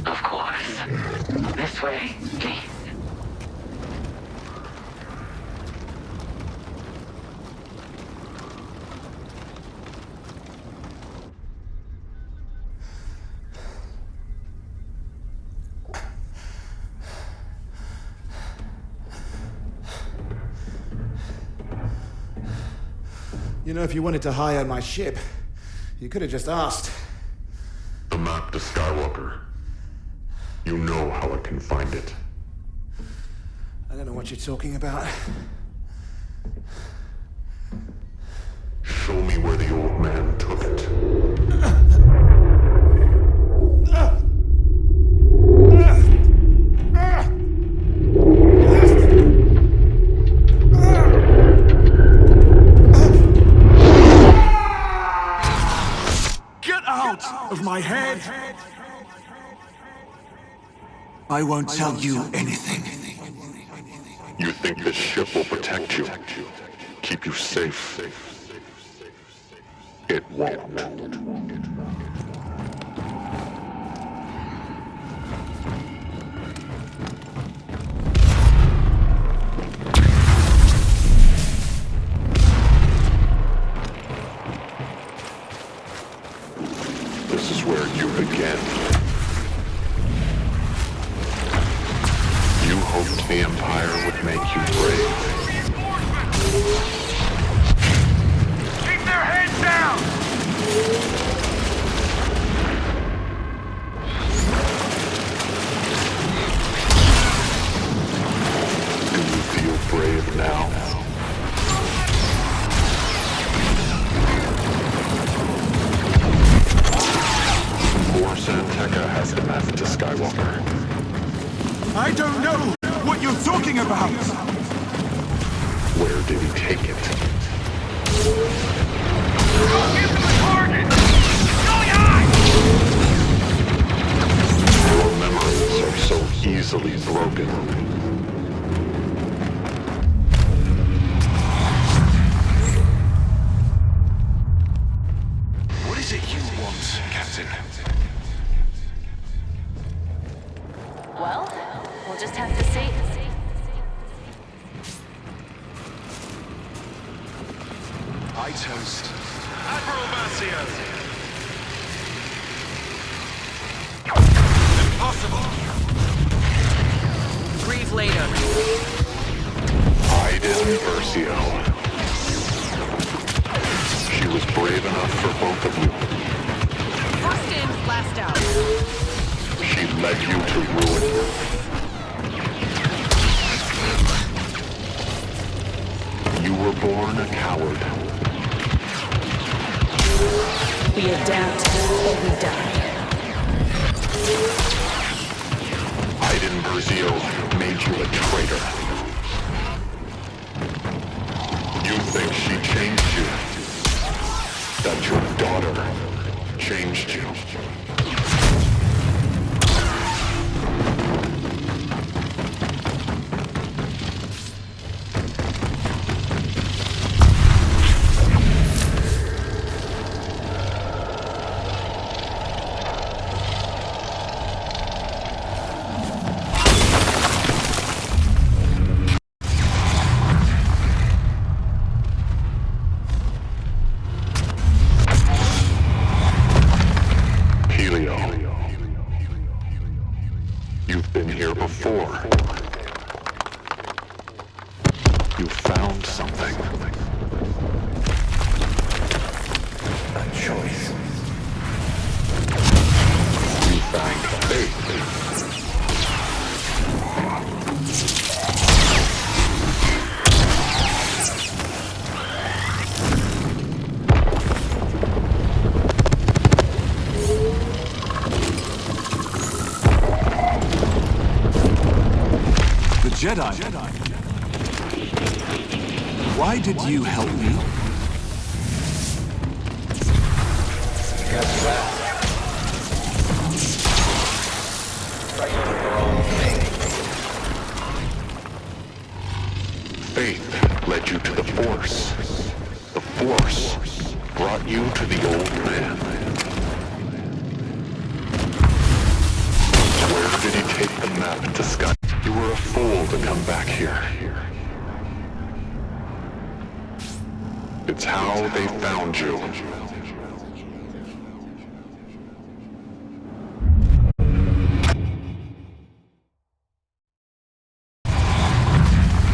Of course. This way, please. You know, if you wanted to hire my ship, you could have just asked. The map to Skywalker. You know how I can find it. I don't know what you're talking about. Show me where the old man took it. Of my head. I won't tell you anything. You think this ship will protect you, keep you safe? It won't. This is where you begin. You hoped the Empire would make you brave. Keep their heads down! Do you feel brave now? Santeca has the map to Skywalker. I don't know what you're talking about. Where did he take it? Get to the target! Going high! Your memories are so easily broken. What is it you want, Captain? Well, we'll just have to see. I toast. Admiral Versio! Impossible! Grieve later. Iden Versio. She was brave enough for both of you. First in, last out. She led you to ruin. You were born a coward. We adapt or we die. Iden Versio made you a traitor. You think she changed you? That your daughter changed you? You've been here before. You found something. A choice. You found faith. Jedi. Why did you help me? Faith led you to the Force. The Force brought you to the old man. Where did he take the map to Sky? You were a fool to come back here. It's how they found you.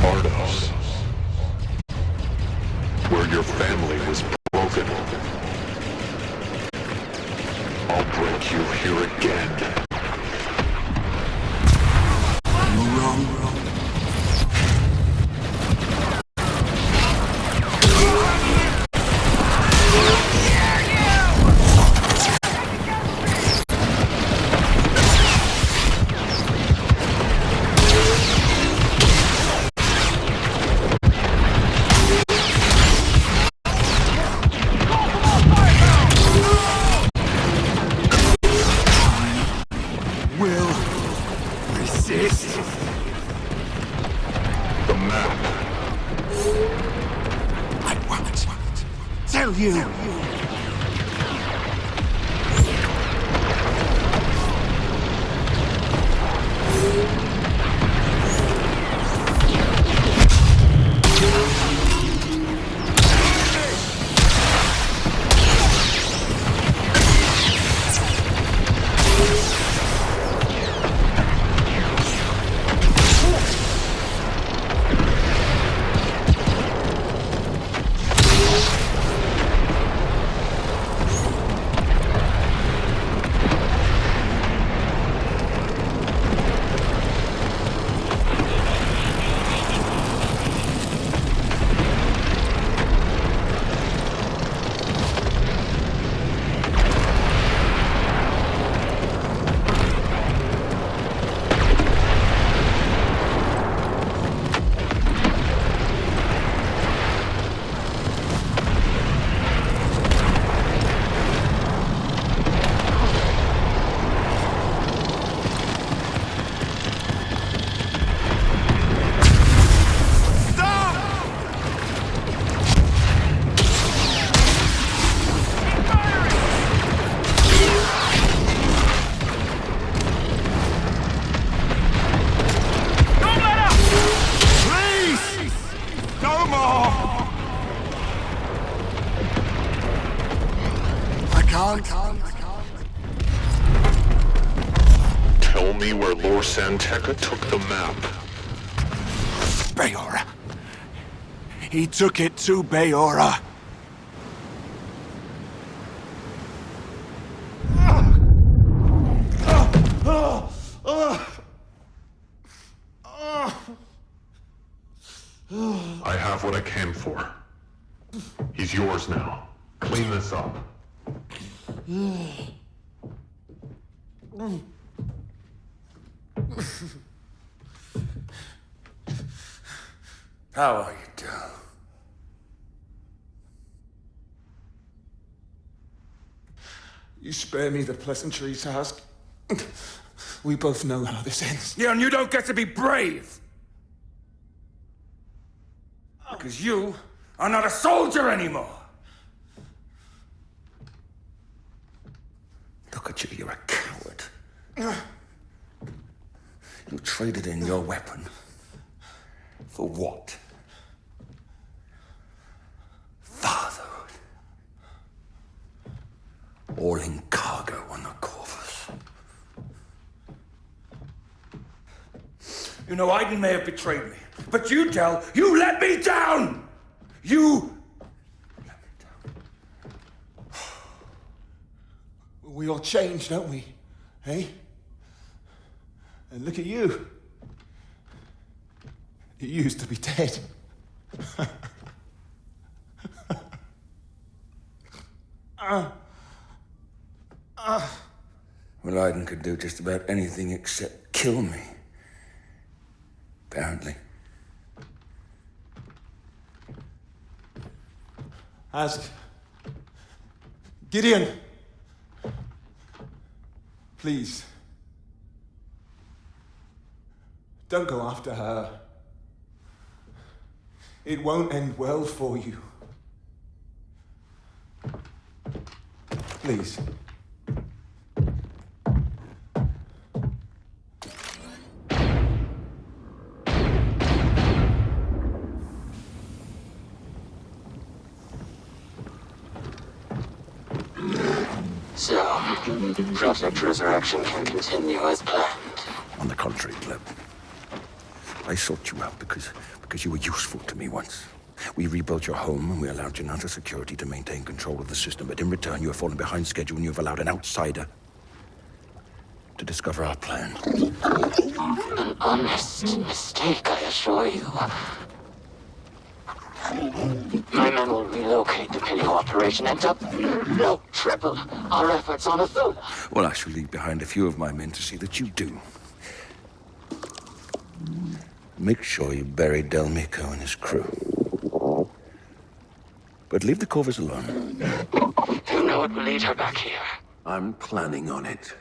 Ardos. Where your family was broken. I'll break you here again. You. Tell me where Lord Santeca took the map. Bayora. He took it to Bayora. I have what I came for. He's yours now. Clean this up. How are you, Del? You spare me the pleasantries, Task. We both know how this ends. Yeah, and you don't get to be brave! Because you are not a soldier anymore! Look at you, you're a coward. You traded in your weapon. For what? Fatherhood. All in cargo on the Corvus. You know, Aiden may have betrayed me, but you, Del, you let me down! You let me down. We all change, don't we? Hey? And look at you. You used to be dead. Well, Aiden could do just about anything except kill me. Apparently. Ask. Gideon. Please. Don't go after her. It won't end well for you. Please. So, Project Resurrection can continue as planned. On the contrary, Gleb. I sought you out because you were useful to me once. We rebuilt your home and we allowed Janata Security to maintain control of the system, but in return you have fallen behind schedule and you have allowed an outsider to discover our plan. An honest mistake, I assure you. My men will relocate the Pilio operation and no, triple our efforts on Athula. Well, I shall leave behind a few of my men to see that you do. Make sure you bury Del Mico and his crew. But leave the Corvus alone. You know it will lead her back here. I'm planning on it.